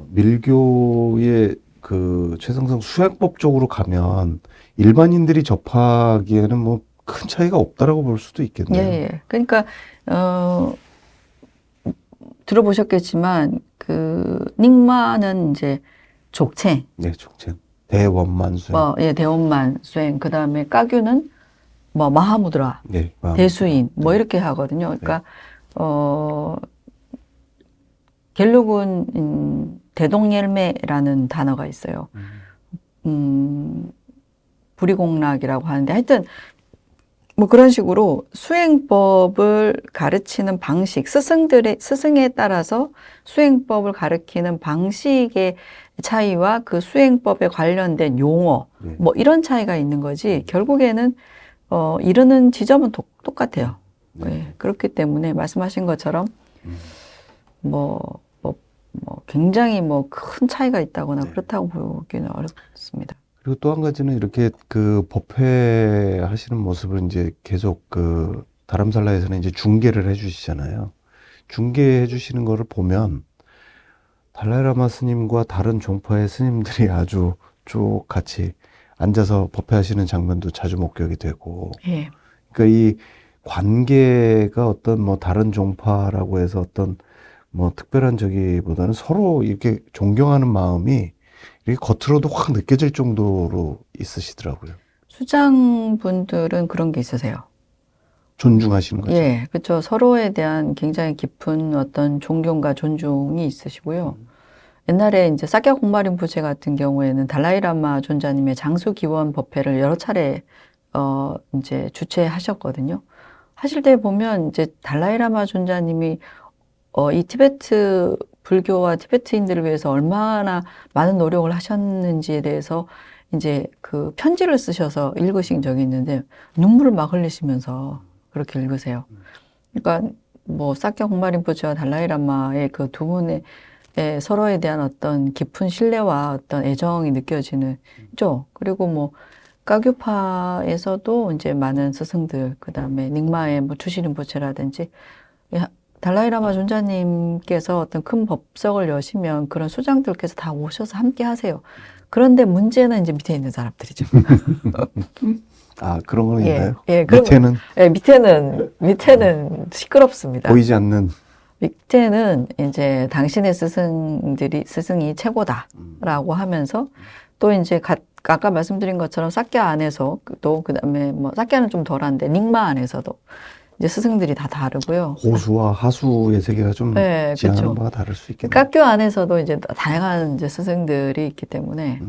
밀교의 그 최상승 수행법 쪽으로 가면 일반인들이 접하기에는 뭐 큰 차이가 없다라고 볼 수도 있겠네요. 예. 그러니까 들어보셨겠지만 그 닉마는 이제 족체, 네, 족chen. 대원만 수행. 대원만 수행. 그 다음에 까규는 뭐 마하무드라, 네, 대수인 뭐 이렇게 하거든요. 그러니까 겔룩은 대동열매라는 단어가 있어요. 불이공락이라고 하는데 하여튼 뭐 그런 식으로 수행법을 가르치는 방식, 스승에 따라서 수행법을 가르치는 방식의 차이와 그 수행법에 관련된 용어, 뭐 이런 차이가 있는 거지, 결국에는, 이르는 지점은 똑같아요. 네. 그렇기 때문에 말씀하신 것처럼, 굉장히 큰 차이가 있다거나 그렇다고 보기는 어렵습니다. 그리고 또 한 가지는 이렇게 그 법회 하시는 모습을 이제 계속 그 다람살라에서는 이제 중계를 해주시잖아요. 중계해 주시는 거를 보면 달라이라마 스님과 다른 종파의 스님들이 아주 쭉 같이 앉아서 법회 하시는 장면도 자주 목격이 되고. 예. 그러니까 이 관계가 어떤 뭐 다른 종파라고 해서 어떤 뭐 특별한 저기보다는 서로 이렇게 존경하는 마음이 이게 겉으로도 확 느껴질 정도로 있으시더라고요. 수장분들은 그런 게 있으세요. 존중하시는 거죠. 예, 그렇죠. 서로에 대한 굉장히 깊은 어떤 존경과 존중이 있으시고요. 옛날에 이제 사꺄 공마림푸체 같은 경우에는 달라이라마 존자님의 장수 기원 법회를 여러 차례 이제 주최하셨거든요. 하실 때 보면 이제 달라이라마 존자님이 이 티베트 불교와 티베트인들을 위해서 얼마나 많은 노력을 하셨는지에 대해서 이제 그 편지를 쓰셔서 읽으신 적이 있는데 눈물을 막 흘리시면서 그렇게 읽으세요. 그러니까 뭐 사꺄 공마림푸체와 달라이라마의 그 두 분의 서로에 대한 어떤 깊은 신뢰와 어떤 애정이 느껴지는죠. 그리고 뭐 까규파에서도 이제 많은 스승들, 그 다음에 닉마의 뭐 주시림포체라든지 달라이라마 존자님께서 어떤 큰 법석을 여시면 그런 수장들께서 다 오셔서 함께 하세요. 그런데 문제는 이제 밑에 있는 사람들이죠. 아, 그런 건 있나요? 예, 밑에는? 예, 밑에는 시끄럽습니다. 보이지 않는. 밑에는 이제 당신의 스승이 최고다라고 하면서 또 이제 아까 말씀드린 것처럼 사꺄 안에서 또 그다음에 뭐 사꺄는 좀 덜한데 닉마 안에서도 이제 스승들이 다 다르고요. 고수와 하수의 세계가 좀 네, 지향하는 그렇죠. 바가 다를 수 있겠네요. 깍교 안에서도 이제 다양한 이제 스승들이 있기 때문에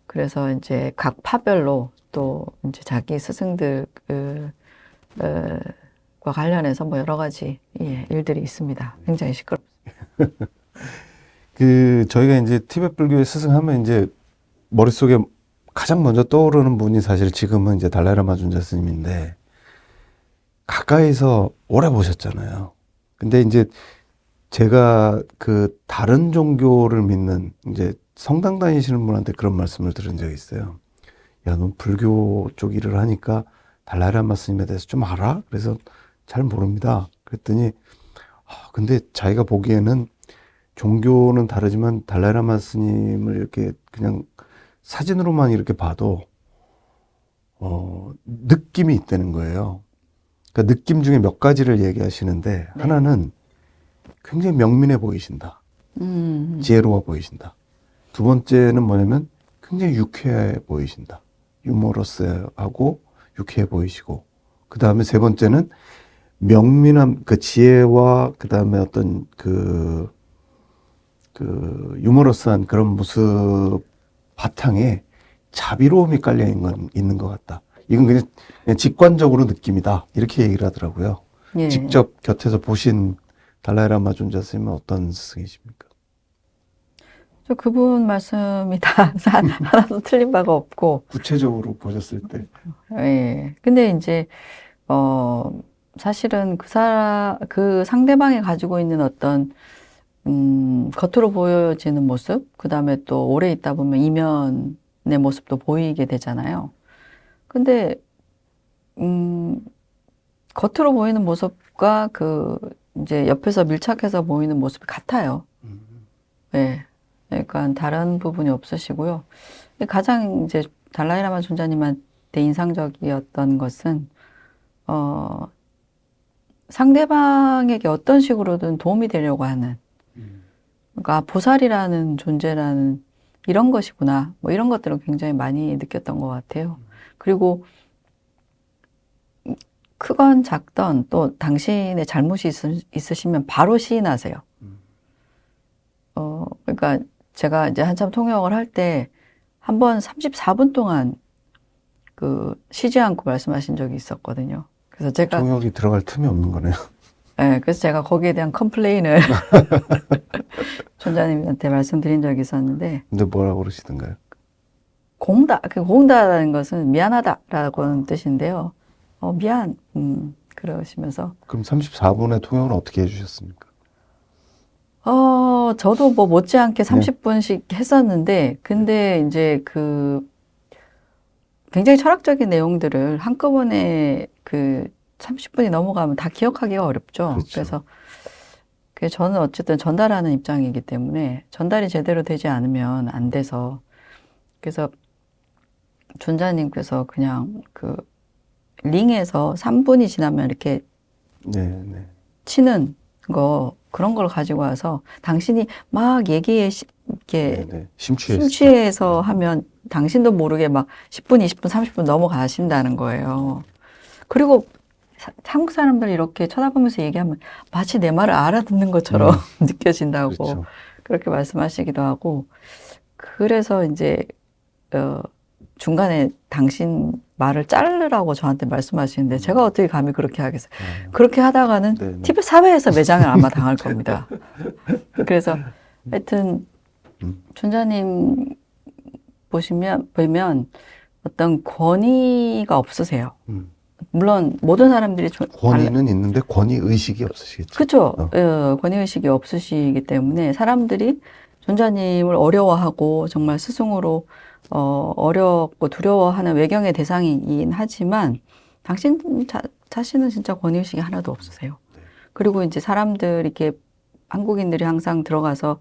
그래서 이제 각 파별로 또 이제 자기 스승들 관련해서 뭐 여러 가지 예, 일들이 있습니다. 굉장히 시끄럽습니다. 저희가 이제 티벳 불교의 스승하면 이제 머릿속에 가장 먼저 떠오르는 분이 사실 지금은 이제 달라이라마 준자 스님인데 가까이서 오래 보셨잖아요. 근데 이제 제가 그 다른 종교를 믿는 이제 성당 다니시는 분한테 그런 말씀을 들은 적이 있어요. 야, 넌 불교 쪽 일을 하니까 달라이라마 스님에 대해서 좀 알아? 그래서 잘 모릅니다. 그랬더니 근데 자기가 보기에는 종교는 다르지만 달라이라마 스님을 이렇게 그냥 사진으로만 이렇게 봐도 느낌이 있다는 거예요. 그러니까 느낌 중에 몇 가지를 얘기하시는데 네. 하나는 굉장히 명민해 보이신다. 지혜로워 보이신다. 두 번째는 뭐냐면 굉장히 유쾌해 보이신다. 유머러스하고 유쾌해 보이시고 그 다음에 세 번째는 명민함, 그 지혜와 그 다음에 어떤 그 유머러스한 그런 모습 바탕에 자비로움이 깔려 있는 것 같다. 이건 그냥 직관적으로 느낌이다. 이렇게 얘기를 하더라고요. 예. 직접 곁에서 보신 달라이라마 준자 스님은 어떤 스승이십니까? 저 그분 말씀이 다 하나도 틀린 바가 없고, 구체적으로 보셨을 때. 예. 근데 이제, 사실은 그 상대방이 가지고 있는 어떤, 겉으로 보여지는 모습, 그 다음에 또 오래 있다 보면 이면의 모습도 보이게 되잖아요. 근데, 겉으로 보이는 모습과 이제 옆에서 밀착해서 보이는 모습이 같아요. 예. 그러니까 다른 부분이 없으시고요. 가장 이제 달라이라마 존자님한테 인상적이었던 것은, 상대방에게 어떤 식으로든 도움이 되려고 하는, 그러니까 보살이라는 존재라는 이런 것이구나. 뭐 이런 것들을 굉장히 많이 느꼈던 것 같아요. 그리고 크건 작던 또 당신의 잘못이 있으시면 바로 시인하세요. 그러니까 제가 이제 한참 통역을 할 때 한 번 34분 동안 쉬지 않고 말씀하신 적이 있었거든요. 그래서 제가 통역이 들어갈 틈이 없는 거네요. 네, 그래서 제가 거기에 대한 컴플레인을 존자님한테 말씀드린 적이 있었는데, 근데 뭐라고 그러시던가요? 공다라는 것은 미안하다라고는 뜻인데요. 미안, 그러시면서. 그럼 34분의 통역은 어떻게 해주셨습니까? 저도 뭐 못지않게 30분씩 했었는데, 근데 이제 굉장히 철학적인 내용들을 한꺼번에 30분이 넘어가면 다 기억하기가 어렵죠. 그렇죠. 그래서 저는 어쨌든 전달하는 입장이기 때문에 전달이 제대로 되지 않으면 안 돼서, 그래서 존자님께서 그냥 링에서 3분이 지나면 이렇게 네. 치는 그런 걸 가지고 와서 당신이 막 얘기에 이렇게 심취해서 하면 당신도 모르게 막 10분, 20분, 30분 넘어가신다는 거예요. 그리고 한국 사람들 이렇게 쳐다보면서 얘기하면 마치 내 말을 알아듣는 것처럼 느껴진다고 그렇죠. 그렇게 말씀하시기도 하고, 그래서 이제 중간에 당신 말을 자르라고 저한테 말씀하시는데 제가 어떻게 감히 그렇게 하겠어요. 그렇게 하다가는 티벳 사회에서 매장을 아마 당할 겁니다. 그래서 하여튼 존자님 보면 어떤 권위가 없으세요. 물론 모든 사람들이 권위는 있는데 권위 의식이 없으시겠죠. 그렇죠. 권위 의식이 없으시기 때문에 사람들이 존자님을 어려워하고 정말 스승으로 어렵고 두려워하는 외경의 대상이긴 하지만 당신 자신은 진짜 권위의식이 하나도 없으세요. 그리고 이제 사람들 이렇게 한국인들이 항상 들어가서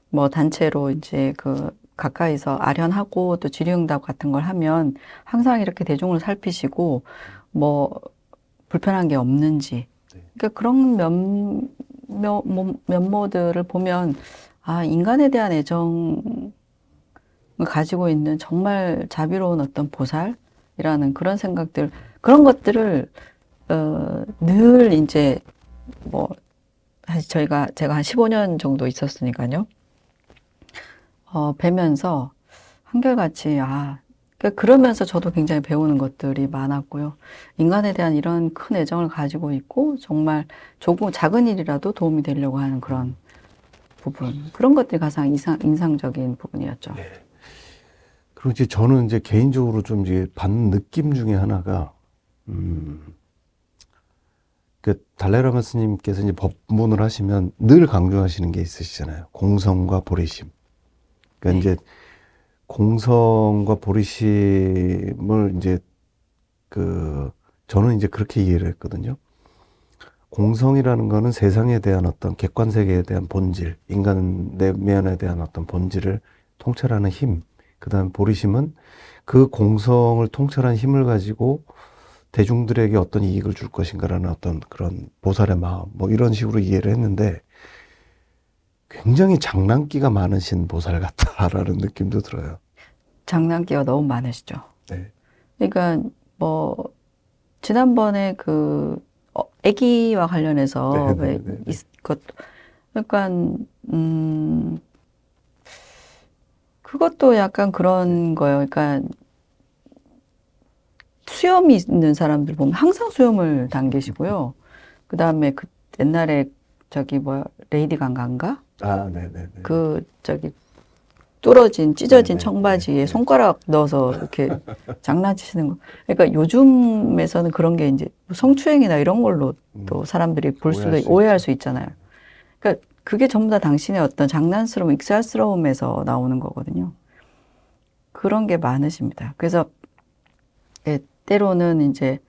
뭐 단체로 이제 가까이서 아련하고 또 질의응답 같은 걸 하면 항상 이렇게 대중을 살피시고 뭐 불편한 게 없는지, 그러니까 그런 면모들을 보면 인간에 대한 애정 가지고 있는 정말 자비로운 어떤 보살이라는 그런 생각들, 그런 것들을 늘 이제 제가 한 15년 정도 있었으니까요. 뵈면서 한결같이 그러니까 그러면서 저도 굉장히 배우는 것들이 많았고요. 인간에 대한 이런 큰 애정을 가지고 있고 정말 조금 작은 일이라도 도움이 되려고 하는 그런 부분, 그런 것들이 가장 인상적인 부분이었죠. 네. 그리고 이제 저는 이제 개인적으로 좀 이제 받는 느낌 중에 하나가, 그 달라이라마 스님께서 이제 법문을 하시면 늘 강조하시는 게 있으시잖아요. 공성과 보리심. 그러니까 네. 이제 공성과 보리심을 이제 저는 이제 그렇게 이해를 했거든요. 공성이라는 거는 세상에 대한 어떤 객관 세계에 대한 본질, 인간 내면에 대한 어떤 본질을 통찰하는 힘. 그다음에 보리심은 그 공성을 통찰한 힘을 가지고 대중들에게 어떤 이익을 줄 것인가라는 어떤 그런 보살의 마음, 뭐 이런 식으로 이해를 했는데 굉장히 장난기가 많으신 보살 같다라는 느낌도 들어요. 장난기가 너무 많으시죠. 네. 그러니까 뭐 지난번에 아기와 관련해서 왜 네네네. 것 그러니까 그것도 약간 그런 거예요. 그러니까 수염이 있는 사람들 보면 항상 수염을 당기시고요. 그 다음에 그 옛날에 레이디 강가인가? 아, 네네네. 찢어진 네네. 청바지에 네. 손가락 넣어서 이렇게 장난치시는 거. 그러니까 요즘에서는 그런 게 이제 성추행이나 이런 걸로 또 사람들이 오해할 수 있잖아요. 그러니까 그게 전부 다 당신의 어떤 장난스러움, 익살스러움에서 나오는 거거든요. 그런 게 많으십니다. 그래서 때로는 이제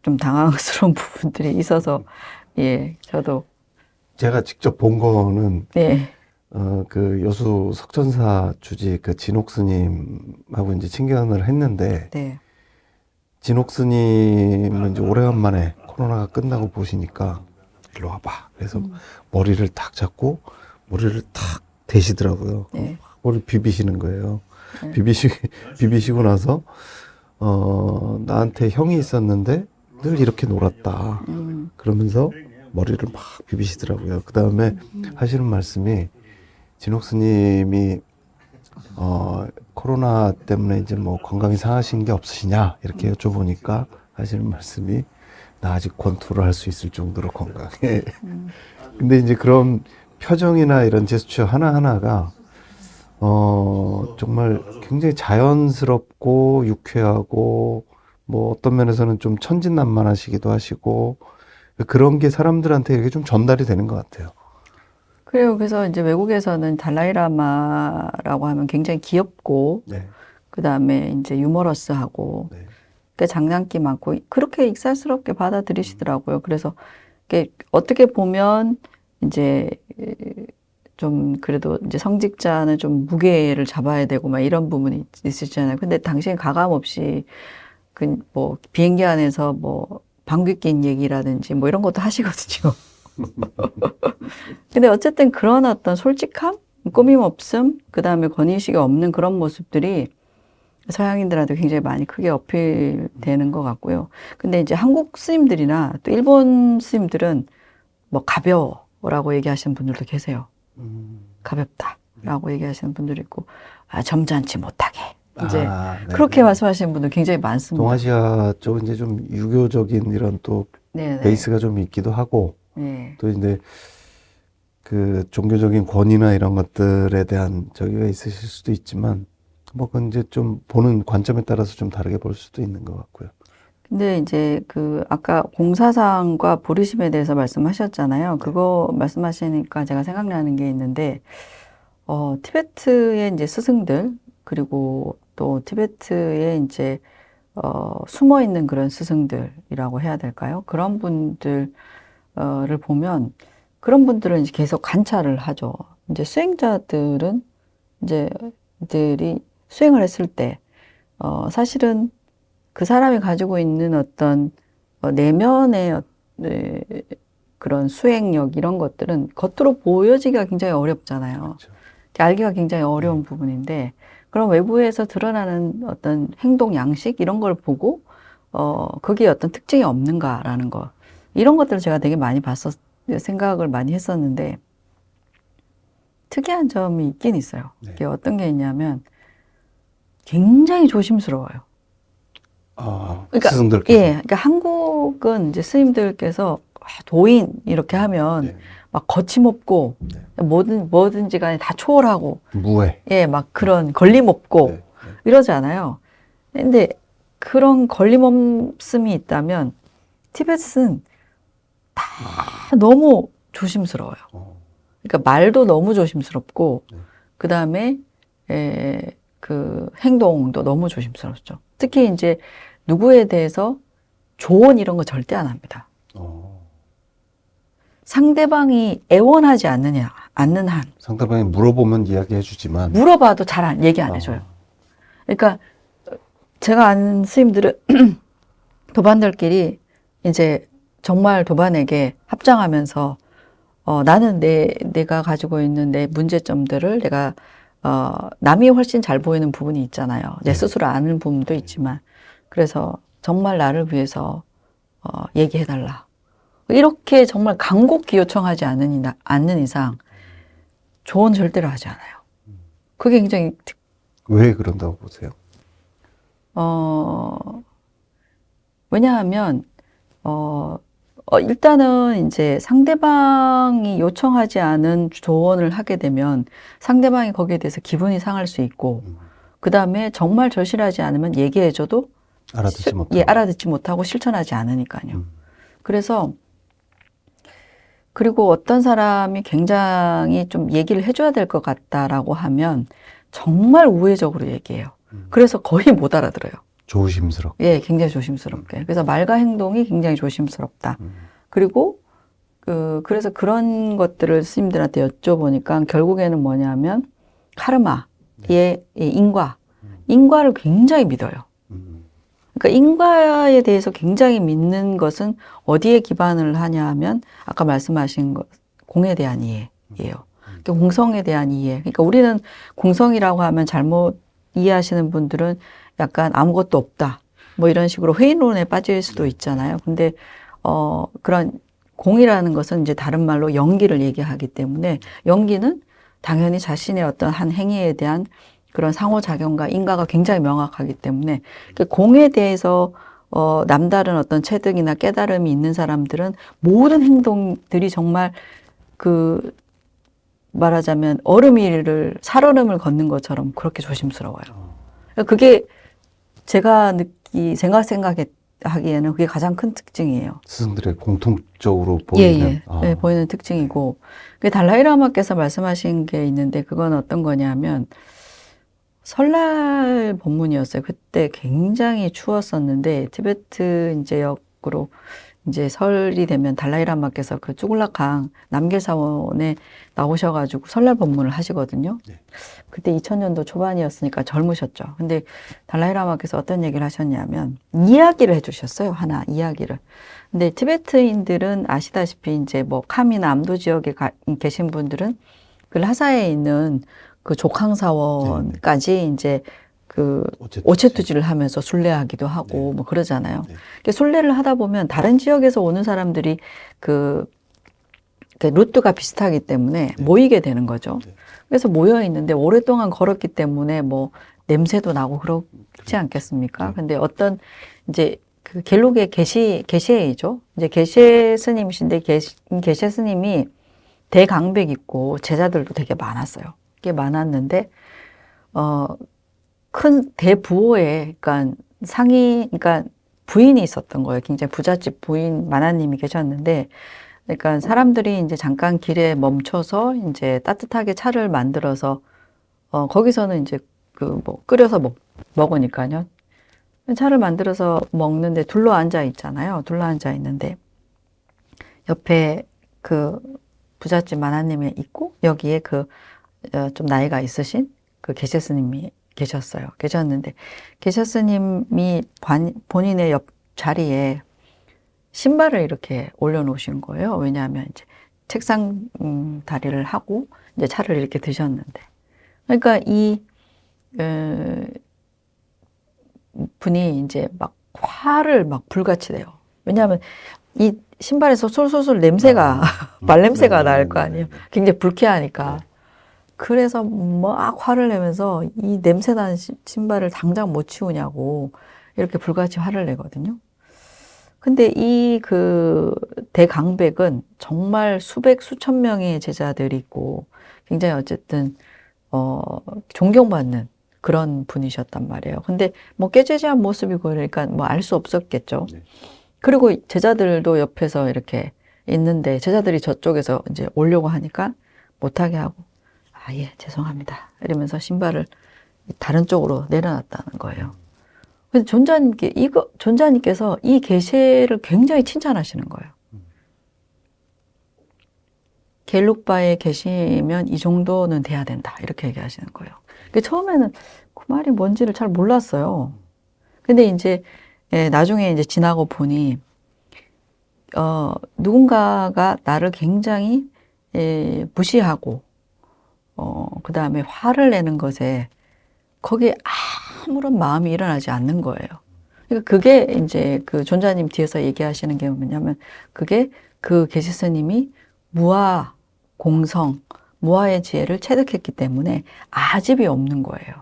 좀 당황스러운 부분들이 있어서 저도 제가 직접 본 거는 네. 그 여수 석천사 주지 그 진옥 스님하고 이제 친견을 했는데 네. 진옥 스님은 이제 오래간만에 코로나가 끝나고 보시니까 일로 와봐. 그래서 머리를 딱 잡고 머리를 탁 대시더라고요. 네. 머리 비비시는 거예요. 네. 비비시고 나서 나한테 형이 있었는데 늘 이렇게 놀았다. 그러면서 머리를 막 비비시더라고요. 그 다음에 하시는 말씀이 진옥 스님이 코로나 때문에 이제 뭐 건강이 상하신 게 없으시냐 이렇게 여쭤보니까 하시는 말씀이 나 아직 권투를 할 수 있을 정도로 건강해. 근데 이제 그런 표정이나 이런 제스처 하나하나가 정말 굉장히 자연스럽고 유쾌하고 뭐 어떤 면에서는 좀 천진난만하시기도 하시고 그런 게 사람들한테 이렇게 좀 전달이 되는 것 같아요. 그래요. 그래서 이제 외국에서는 달라이라마라고 하면 굉장히 귀엽고, 네. 그 다음에 이제 유머러스하고, 네. 그 장난기 많고, 그렇게 익살스럽게 받아들이시더라고요. 그래서 어떻게 보면 이제 좀 그래도 이제 성직자는 좀 무게를 잡아야 되고 막 이런 부분이 있으시잖아요. 근데 당신은 가감 없이 뭐 비행기 안에서 뭐 방귀 낀 얘기라든지 뭐 이런 것도 하시거든요. 근데 어쨌든 그런 어떤 솔직함, 꾸밈 없음, 그 다음에 권위의식이 없는 그런 모습들이 서양인들한테 굉장히 많이 크게 어필되는 것 같고요. 근데 이제 한국 스님들이나 또 일본 스님들은 뭐 가벼워라고 얘기하시는 분들도 계세요. 가볍다라고 얘기하시는 분들이 있고, 점잖지 못하게. 이제 그렇게 말씀하시는 분들 굉장히 많습니다. 동아시아 쪽은 이제 좀 유교적인 이런 또 네네. 베이스가 좀 있기도 하고, 네. 또 이제 그 종교적인 권위나 이런 것들에 대한 저기가 있으실 수도 있지만, 뭐 그건 이제 좀 보는 관점에 따라서 좀 다르게 볼 수도 있는 것 같고요. 근데 이제 아까 공사상과 보리심에 대해서 말씀하셨잖아요. 그거 말씀하시니까 제가 생각나는 게 있는데, 티베트의 이제 스승들, 그리고 또 티베트에 이제, 숨어 있는 그런 스승들이라고 해야 될까요? 그런 분들을 보면, 그런 분들은 이제 계속 관찰을 하죠. 이제 수행자들은 이제 이들이 수행을 했을 때, 사실은 그 사람이 가지고 있는 어떤 내면의 그런 수행력 이런 것들은 겉으로 보여지기가 굉장히 어렵잖아요. 그렇죠. 알기가 굉장히 어려운 부분인데 그런 외부에서 드러나는 어떤 행동 양식 이런 걸 보고 거기에 어떤 특징이 없는가라는 거 이런 것들을 제가 되게 많이 생각을 많이 했었는데 특이한 점이 있긴 있어요. 네. 이게 어떤 게 있냐면 굉장히 조심스러워요. 그러니까, 스승들께서. 예, 그러니까 한국은 이제 스님들께서 도인 이렇게 하면 네. 막 거침없고 네. 뭐든지 간에 다 초월하고 무해. 예, 막 그런 걸림없고 네. 네. 이러잖아요. 근데 그런 걸림없음이 있다면 티베트는 다 너무 조심스러워요. 그러니까 말도 너무 조심스럽고 네. 그다음에 그 행동도 너무 조심스럽죠. 특히 이제 누구에 대해서 조언 이런 거 절대 안 합니다. 상대방이 애원하지 않는 한 상대방이 물어보면 이야기해 주지만 물어봐도 잘 얘기 안 해줘요. 그러니까 제가 아는 스님들은 도반들끼리 이제 정말 도반에게 합장하면서 나는 내가 가지고 있는 내 문제점들을 내가 남이 훨씬 잘 보이는 부분이 있잖아요. 내 스스로 아는 부분도 있지만 그래서 정말 나를 위해서 얘기해달라. 이렇게 정말 간곡히 요청하지 않는 이상 조언 절대로 하지 않아요. 그게 굉장히 왜 그런다고 보세요? 왜냐하면 일단은 이제 상대방이 요청하지 않은 조언을 하게 되면 상대방이 거기에 대해서 기분이 상할 수 있고 그 다음에 정말 절실하지 않으면 얘기해줘도 알아듣지 못하고 실천하지 않으니까요. 그래서 그리고 어떤 사람이 굉장히 좀 얘기를 해줘야 될 것 같다라고 하면 정말 우회적으로 얘기해요. 그래서 거의 못 알아들어요. 조심스럽게. 예, 굉장히 조심스럽게. 그래서 말과 행동이 굉장히 조심스럽다. 그리고 그래서 그런 것들을 스님들한테 여쭤보니까 결국에는 뭐냐면 카르마의 인과를 굉장히 믿어요. 그러니까 인과에 대해서 굉장히 믿는 것은 어디에 기반을 하냐 하면 아까 말씀하신 것, 공에 대한 이해예요. 그러니까 공성에 대한 이해. 그러니까 우리는 공성이라고 하면 잘못 이해하시는 분들은 약간 아무것도 없다. 뭐 이런 식으로 회의론에 빠질 수도 있잖아요. 근데 그런 공이라는 것은 이제 다른 말로 연기를 얘기하기 때문에 연기는 당연히 자신의 어떤 한 행위에 대한 그런 상호작용과 인과가 굉장히 명확하기 때문에 그 공에 대해서 남다른 어떤 체득이나 깨달음이 있는 사람들은 모든 행동들이 정말 그 말하자면 살얼음을 걷는 것처럼 그렇게 조심스러워요. 그게 제가 생각하기에는 그게 가장 큰 특징이에요. 스승들의 공통적으로 보이는. 네, 보이는 특징이고. 그 달라이라마께서 말씀하신 게 있는데 그건 어떤 거냐면 설날 법문이었어요. 그때 굉장히 추웠었는데 티베트 이제 역으로 이제 설이 되면 달라이라마께서 그 쭈글라강 남길사원에 나오셔가지고 설날 법문을 하시거든요. 네. 그때 2000년도 초반이었으니까 젊으셨죠. 근데 달라이라마께서 어떤 얘기를 하셨냐면 이야기를 해주셨어요. 하나 이야기를. 근데 티베트인들은 아시다시피 이제 뭐 캄이나 암도 지역에 계신 분들은 그 라사에 있는 그 족항사원까지 이제 그 오체투지를 하면서 순례하기도 하고 뭐 그러잖아요. 그러니까 순례를 하다 보면 다른 지역에서 오는 사람들이 그 루트가 비슷하기 때문에 모이게 되는 거죠. 그래서 모여 있는데 오랫동안 걸었기 때문에 뭐 냄새도 나고 그렇지 않겠습니까? 근데 어떤 이제 그 갤록의 게시에이죠. 이제 게시에 스님이신데 게시에 스님이 대강백 있고 제자들도 되게 많았어요. 꽤 많았는데 큰 대부호에 그러니까 그러니까 부인이 있었던 거예요. 굉장히 부잣집 부인 마나님이 계셨는데 그러니까 사람들이 이제 잠깐 길에 멈춰서 이제 따뜻하게 차를 만들어서 거기서는 이제 그 뭐 끓여서 먹으니까요. 차를 만들어서 먹는데 둘러 앉아 있잖아요. 둘러 앉아 있는데 옆에 그 부잣집 마나님이 있고 여기에 그 좀 나이가 있으신 그 게시 스님이 계셨는데 게시 스님이 본인의 옆 자리에 신발을 이렇게 올려놓으신 거예요. 왜냐하면 이제 책상 다리를 하고 이제 차를 이렇게 드셨는데, 그러니까 이 분이 이제 막 화를 막 불같이 내요. 왜냐하면 이 신발에서 솔솔솔 냄새가 말 냄새가 날 거 아니에요. 굉장히 불쾌하니까. 그래서 막 화를 내면서 이 냄새나는 신발을 당장 못 치우냐고 이렇게 불같이 화를 내거든요. 근데 이 그 대강백은 정말 수백 수천 명의 제자들이 있고 굉장히 어쨌든 존경받는 그런 분이셨단 말이에요. 근데 뭐 깨재재한 모습이고 그러니까 뭐 알 수 없었겠죠. 네. 그리고 제자들도 옆에서 이렇게 있는데 제자들이 저쪽에서 이제 오려고 하니까 못하게 하고 아, 예, 죄송합니다. 이러면서 신발을 다른 쪽으로 내려놨다는 거예요. 근데 존자님께서 이 계시를 굉장히 칭찬하시는 거예요. 겔룩바에 계시면 이 정도는 돼야 된다. 이렇게 얘기하시는 거예요. 근데 처음에는 그 말이 뭔지를 잘 몰랐어요. 근데 이제 나중에 이제 지나고 보니 누군가가 나를 굉장히 무시하고 그 다음에 화를 내는 것에 거기에 아무런 마음이 일어나지 않는 거예요. 그러니까 그게 이제 그 존자님 뒤에서 얘기하시는 게 뭐냐면 그게 그 계시 스님이 무아 공성, 무아의 지혜를 체득했기 때문에 아집이 없는 거예요.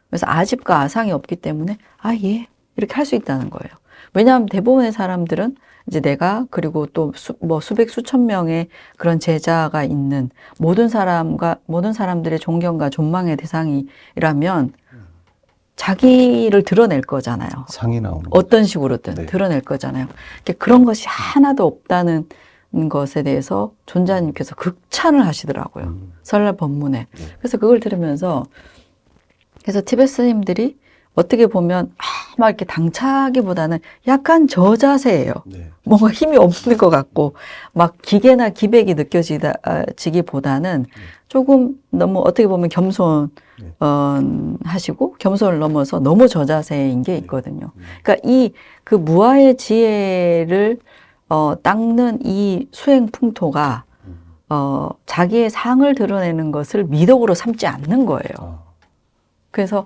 그래서 아집과 아상이 없기 때문에 아, 예. 이렇게 할 수 있다는 거예요. 왜냐하면 대부분의 사람들은 이제 내가 그리고 또 수백 수천 명의 그런 제자가 있는 모든 사람들의 존경과 존망의 대상이라면 자기를 드러낼 거잖아요. 상이 나오는 어떤 식으로든 네. 드러낼 거잖아요. 그런 것이 하나도 없다는 것에 대해서 존자님께서 극찬을 하시더라고요. 설날 법문에. 네. 그래서 그걸 들으면서 그래서 티베트 스님들이 어떻게 보면 막 이렇게 당차기보다는 약간 저자세예요. 네. 뭔가 힘이 없는 것 같고 막 기계나 기백이 느껴지기보다는 조금 너무 어떻게 보면 겸손 네. 하시고 겸손을 넘어서 너무 저자세인 게 있거든요. 그러니까 이 그 무아의 지혜를 닦는 이 수행 풍토가 자기의 상을 드러내는 것을 미덕으로 삼지 않는 거예요. 아, 그래서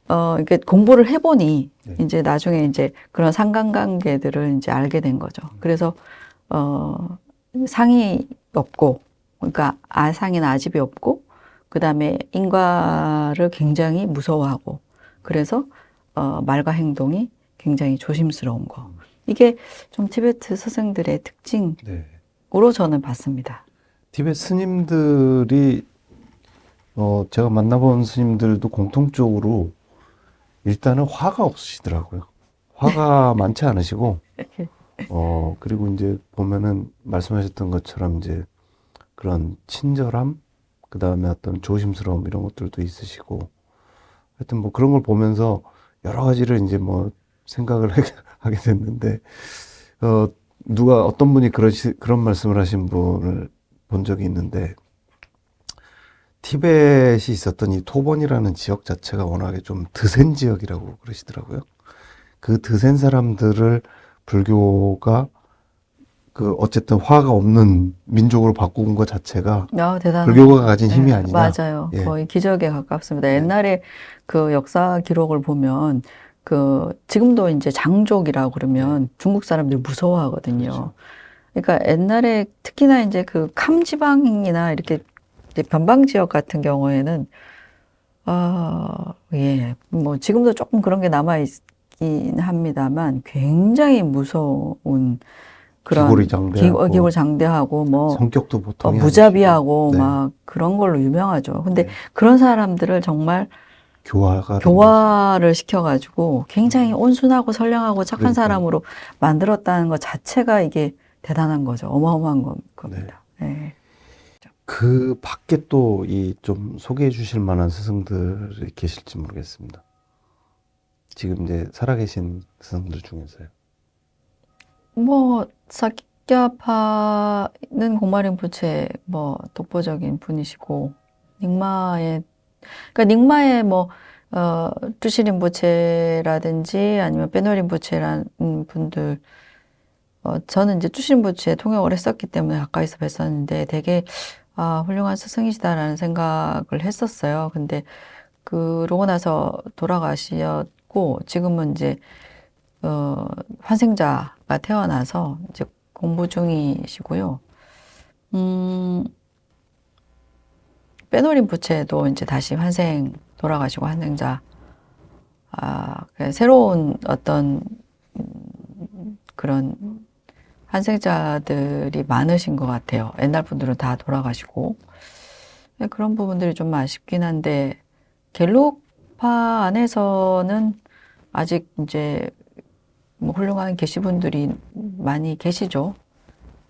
이렇게 공부를 해보니 네. 이제 나중에 이제 그런 상관관계들을 이제 알게 된 거죠. 그래서 상이 없고, 그러니까 아상이나 아집이 없고, 그 다음에 인과를 굉장히 무서워하고, 그래서 말과 행동이 굉장히 조심스러운 거. 이게 좀 티베트 스승들의 특징으로 네. 저는 봤습니다. 티베트 스님들이 제가 만나본 스님들도 공통적으로 일단은 화가 없으시더라고요. 화가 많지 않으시고, 그리고 이제 보면은 말씀하셨던 것처럼 이제 그런 친절함, 그 다음에 어떤 조심스러움 이런 것들도 있으시고, 하여튼 뭐 그런 걸 보면서 여러 가지를 이제 뭐 생각을 하게 됐는데, 누가 어떤 분이 그런 말씀을 하신 분을 본 적이 있는데, 티벳이 있었던 이 토번이라는 지역 자체가 워낙에 좀 드센 지역이라고 그러시더라고요. 그 드센 사람들을 불교가 그 어쨌든 화가 없는 민족으로 바꾼 것 자체가 대단한 불교가 가진 힘이 네, 아니냐. 맞아요. 예. 거의 기적에 가깝습니다. 네. 옛날에 그 역사 기록을 보면 지금도 이제 장족이라고 그러면 중국 사람들이 무서워하거든요. 그렇죠. 그러니까 옛날에 특히나 이제 그 캄 지방이나 이렇게 이제 변방 지역 같은 경우에는 예, 뭐 지금도 조금 그런 게 남아 있긴 합니다만 굉장히 무서운 그런 기골이 장대하고 뭐 성격도 보통이 무자비하고 아니시고. 네. 막 그런 걸로 유명하죠. 근데 네. 그런 사람들을 정말 교화를 시켜가지고 굉장히 온순하고 선량하고 착한 그러니까요. 사람으로 만들었다는 것 자체가 이게 대단한 거죠. 어마어마한 겁니다. 네. 그 밖에 또 이 좀 소개해 주실 만한 스승들이 계실지 모르겠습니다. 지금 이제 살아계신 스승들 중에서요. 뭐 사키야파는 고마린 부채 뭐 독보적인 분이시고 그러니까 닉마의 뭐 뚜시린 부채라든지 아니면 빼노린 부채라는 분들 저는 이제 뚜시린 부채 통역을 했었기 때문에 가까이서 뵀었는데 되게 훌륭한 스승이시다라는 생각을 했었어요. 근데 그러고 나서 돌아가셨고 지금은 이제 환생자가 태어나서 이제 공부 중이시고요. 빼노린 부채도 이제 다시 환생 돌아가시고 환생자, 새로운 어떤 그런 환생자들이 많으신 것 같아요. 옛날 분들은 다 돌아가시고. 그런 부분들이 좀 아쉽긴 한데, 갤룩파 안에서는 아직 이제 뭐 훌륭한 계시분들이 많이 계시죠.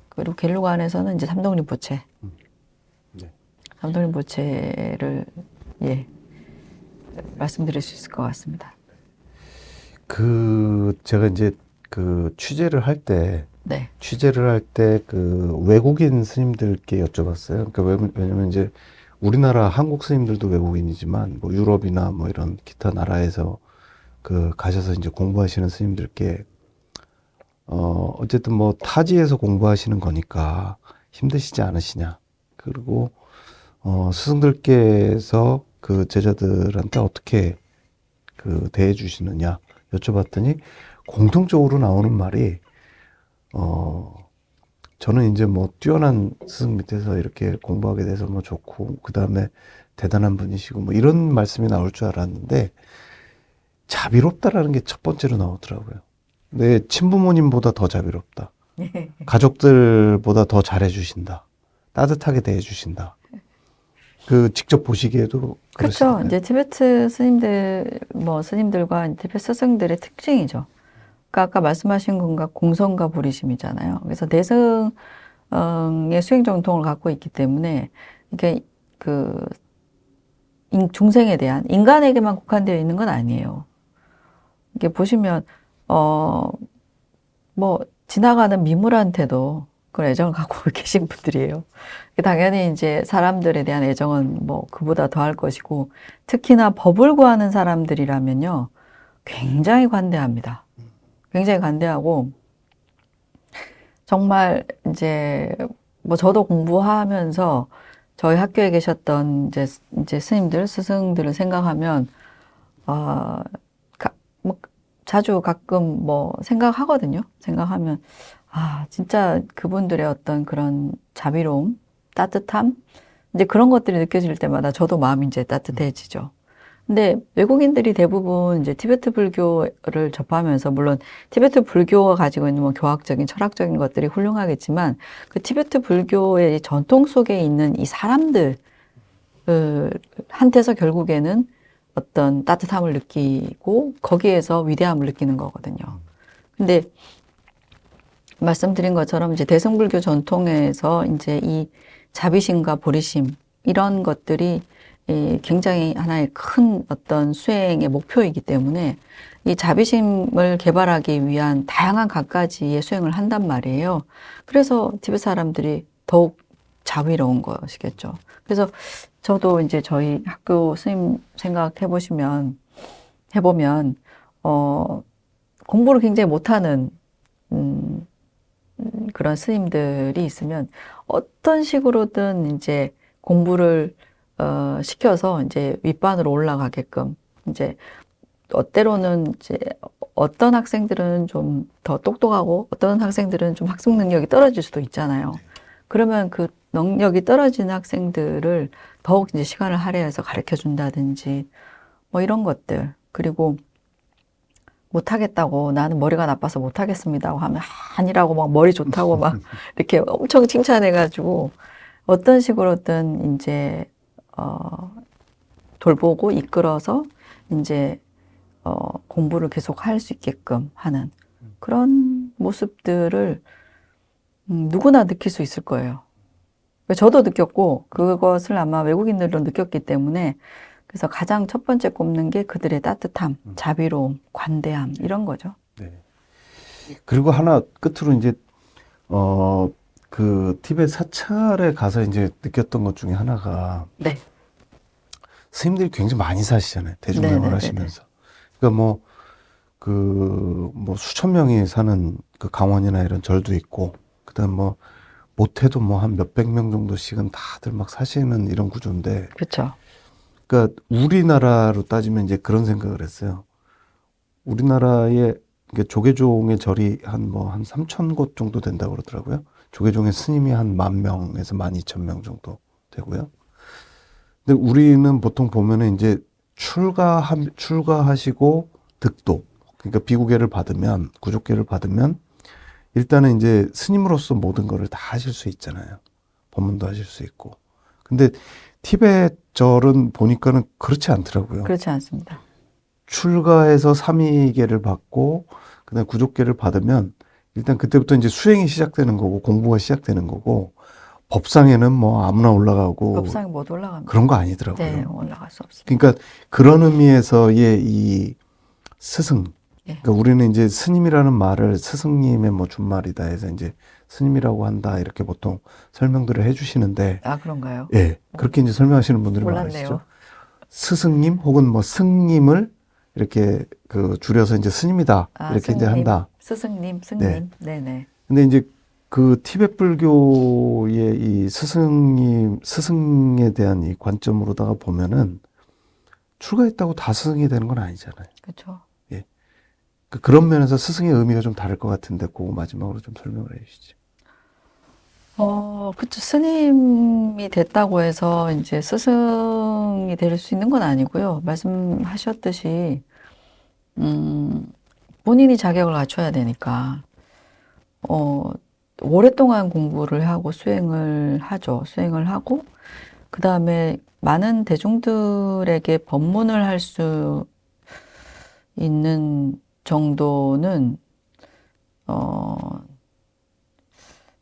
그리고 갤룩 안에서는 이제 삼독립 부채. 네. 삼독립 부채를, 예, 말씀드릴 수 있을 것 같습니다. 제가 이제 취재를 할 때 네. 외국인 스님들께 여쭤봤어요. 그러니까 왜냐면 이제 우리나라 한국 스님들도 외국인이지만 뭐 유럽이나 뭐 이런 기타 나라에서 가셔서 이제 공부하시는 스님들께 어쨌든 뭐 타지에서 공부하시는 거니까 힘드시지 않으시냐. 그리고 스승들께서 그 제자들한테 어떻게 대해 주시느냐 여쭤봤더니 공통적으로 나오는 말이 저는 이제 뭐 뛰어난 스승 밑에서 이렇게 공부하게 돼서 뭐 좋고 그 다음에 대단한 분이시고 뭐 이런 말씀이 나올 줄 알았는데 자비롭다라는 게 첫 번째로 나오더라고요. 내 친부모님보다 더 자비롭다. 가족들보다 더 잘해주신다. 따뜻하게 대해주신다. 직접 보시기에도 그렇죠. 그러시잖아요. 이제 티베트 스님들, 뭐 스님들과 티베트 스승들의 특징이죠. 그러니까 아까 말씀하신 건가 공성과 보리심이잖아요. 그래서 내승의 수행 정통을 갖고 있기 때문에 이게 중생에 대한 인간에게만 국한되어 있는 건 아니에요. 이게 보시면 뭐 지나가는 미물한테도 그런 애정을 갖고 계신 분들이에요. 당연히 이제 사람들에 대한 애정은 뭐 그보다 더할 것이고 특히나 법을 구하는 사람들이라면요 굉장히 관대합니다. 굉장히 관대하고 정말 이제 뭐 저도 공부하면서 저희 학교에 계셨던 이제 스님들, 스승들을 생각하면 뭐 자주 가끔 뭐 생각하거든요. 생각하면 진짜 그분들의 어떤 그런 자비로움, 따뜻함 이제 그런 것들이 느껴질 때마다 저도 마음이 이제 따뜻해지죠. 근데 외국인들이 대부분 이제 티베트 불교를 접하면서 물론 티베트 불교가 가지고 있는 뭐 교학적인 철학적인 것들이 훌륭하겠지만 그 티베트 불교의 전통 속에 있는 이 사람들 한테서 결국에는 어떤 따뜻함을 느끼고 거기에서 위대함을 느끼는 거거든요. 근데 말씀드린 것처럼 이제 대승불교 전통에서 이제 이 자비심과 보리심 이런 것들이 굉장히 하나의 큰 어떤 수행의 목표이기 때문에 이 자비심을 개발하기 위한 다양한 갖가지의 수행을 한단 말이에요. 그래서 티베트 사람들이 더욱 자비로운 것이겠죠. 그래서 저도 이제 저희 학교 스님 해보면, 공부를 굉장히 못하는, 그런 스님들이 있으면 어떤 식으로든 이제 공부를 시켜서 이제 윗반으로 올라가게끔 이제 때로는 이제 어떤 학생들은 좀 더 똑똑하고 어떤 학생들은 좀 학습 능력이 떨어질 수도 있잖아요. 그러면 그 능력이 떨어지는 학생들을 더욱 이제 시간을 할애해서 가르쳐 준다든지 뭐 이런 것들. 그리고 못하겠다고 나는 머리가 나빠서 못하겠습니다 하면 아니라고 막 머리 좋다고 막 이렇게 엄청 칭찬해가지고 어떤 식으로든 이제 돌보고 이끌어서 이제 공부를 계속 할 수 있게끔 하는 그런 모습들을 누구나 느낄 수 있을 거예요. 저도 느꼈고 그것을 아마 외국인들도 느꼈기 때문에 그래서 가장 첫 번째 꼽는 게 그들의 따뜻함, 자비로움, 관대함 이런 거죠. 네. 그리고 하나 끝으로 이제 티베트 사찰에 가서 이제 느꼈던 것 중에 하나가 네. 스님들이 굉장히 많이 사시잖아요. 대중생활 하시면서. 그러니까 뭐 수천 명이 사는 그 강원이나 이런 절도 있고, 그다음 뭐 못해도 뭐 한 몇백 명 정도씩은 다들 막 사시는 이런 구조인데. 그렇죠. 그러니까 우리나라로 따지면 이제 그런 생각을 했어요. 우리나라에 조계종의 절이 한 3,000곳 정도 된다고 그러더라고요. 조계종의 스님이 한 10,000명에서 12,000명 정도 되고요. 근데 우리는 보통 보면은 이제 출가하시고 득도, 그러니까 비구계를 받으면, 구족계를 받으면 일단은 이제 스님으로서 모든 거를 다 하실 수 있잖아요. 법문도 하실 수 있고. 근데 티벳 절은 보니까는 그렇지 않더라고요. 그렇지 않습니다. 출가해서 삼위계를 받고 그다음에 구족계를 받으면 일단 그때부터 이제 수행이 시작되는 거고 공부가 시작되는 거고 법상에는 뭐 아무나 올라가고 법상에 못 올라갑니다. 그런 거 아니더라고요. 네, 올라갈 수 없습니다. 그러니까 그런 의미에서의 이 스승. 예. 그러니까 우리는 이제 스님이라는 말을 스승님의 뭐 준말이다 해서 이제 스님이라고 한다 이렇게 보통 설명들을 해주시는데 아, 그런가요? 예 그렇게 이제 설명하시는 분들이 몰랐네요. 많으시죠. 스승님 혹은 뭐 승님을 이렇게 그 줄여서 이제 스님이다 아, 이렇게 이제 스님, 한다. 스승님, 네. 승님. 네, 네. 근데 이제 그 티벳 불교의 이 스승에 대한 이 관점으로다가 보면은 출가했다고 다 스승이 되는 건 아니잖아요. 그렇죠. 그런 면에서 스승의 의미가 좀 다를 것 같은데 그거 마지막으로 좀 설명을 해주시죠. 그쵸. 스님이 됐다고 해서 이제 스승이 될 수 있는 건 아니고요. 말씀하셨듯이, 본인이 자격을 갖춰야 되니까, 오랫동안 공부를 하고 수행을 하죠. 수행을 하고, 그 다음에 많은 대중들에게 법문을 할 수 있는 정도는,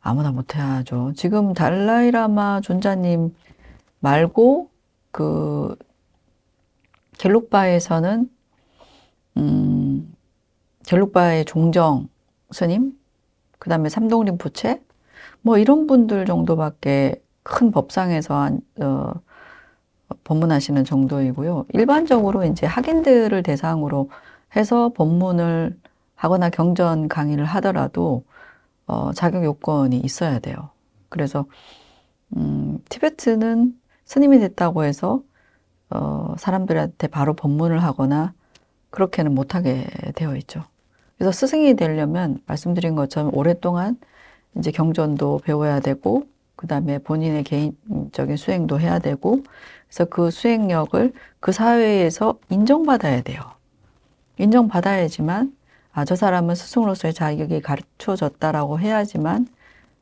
아무나 못해야죠. 지금 달라이라마 존자님 말고 그 겔룩바에서는 겔룩바의 종정 스님, 그다음에 삼동림 부체 뭐 이런 분들 정도밖에 큰 법상에서 법문하시는 정도이고요. 일반적으로 이제 학인들을 대상으로 해서 법문을 하거나 경전 강의를 하더라도 자격 요건이 있어야 돼요. 그래서 티베트는 스님이 됐다고 해서 사람들한테 바로 법문을 하거나 그렇게는 못하게 되어 있죠. 그래서 스승이 되려면 말씀드린 것처럼 오랫동안 이제 경전도 배워야 되고 그 다음에 본인의 개인적인 수행도 해야 되고 그래서 그 수행력을 그 사회에서 인정받아야 돼요. 인정받아야지만 저 사람은 스승으로서의 자격이 갖춰졌다라고 해야지만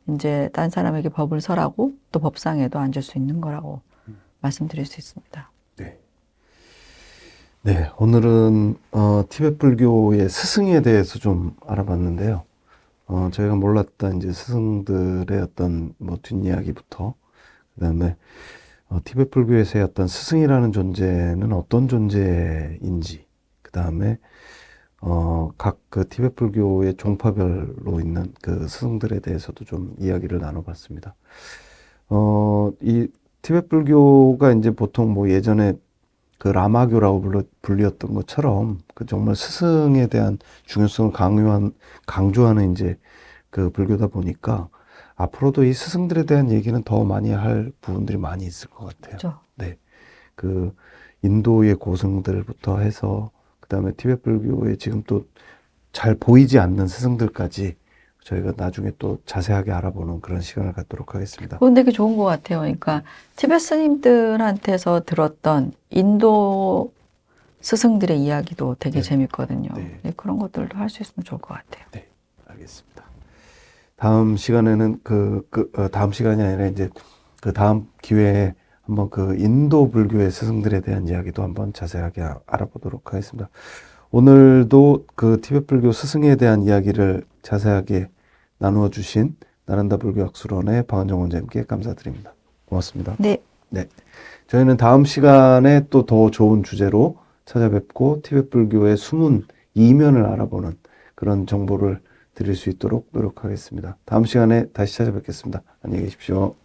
이제 딴 사람에게 법을 설하고 또 법상에도 앉을 수 있는 거라고 말씀드릴 수 있습니다. 네. 네, 오늘은 티벳 불교의 스승에 대해서 좀 알아봤는데요. 저희가 몰랐던 이제 스승들의 어떤 뭐 뒷이야기부터 그다음에 티벳 불교에서의 어떤 스승이라는 존재는 어떤 존재인지 그다음에 각 그 티벳 불교의 종파별로 있는 그 스승들에 대해서도 좀 이야기를 나눠봤습니다. 이 티벳 불교가 이제 보통 뭐 예전에 그 라마교라고 불렸던 것처럼 그 정말 스승에 대한 중요성을 강조하는 이제 그 불교다 보니까 앞으로도 이 스승들에 대한 얘기는 더 많이 할 부분들이 많이 있을 것 같아요. 그렇죠. 네. 그 인도의 고승들부터 해서 그다음에 티벳 불교의 지금 또 잘 보이지 않는 스승들까지 저희가 나중에 또 자세하게 알아보는 그런 시간을 갖도록 하겠습니다. 그건 되게 좋은 것 같아요. 그러니까 티베트 스님들한테서 들었던 인도 스승들의 이야기도 되게 네. 재밌거든요. 네. 네, 그런 것들도 할 수 있으면 좋을 것 같아요. 네, 알겠습니다. 다음 시간에는 다음 시간이 아니라 이제 그 다음 기회에 한번 그 인도 불교의 스승들에 대한 이야기도 한번 자세하게 알아보도록 하겠습니다. 오늘도 그 티벳 불교 스승에 대한 이야기를 자세하게 나누어 주신 나란다 불교학술원의 방은정 원장님께 감사드립니다. 고맙습니다. 네. 네. 저희는 다음 시간에 또 더 좋은 주제로 찾아뵙고 티벳 불교의 숨은 이면을 알아보는 그런 정보를 드릴 수 있도록 노력하겠습니다. 다음 시간에 다시 찾아뵙겠습니다. 안녕히 계십시오.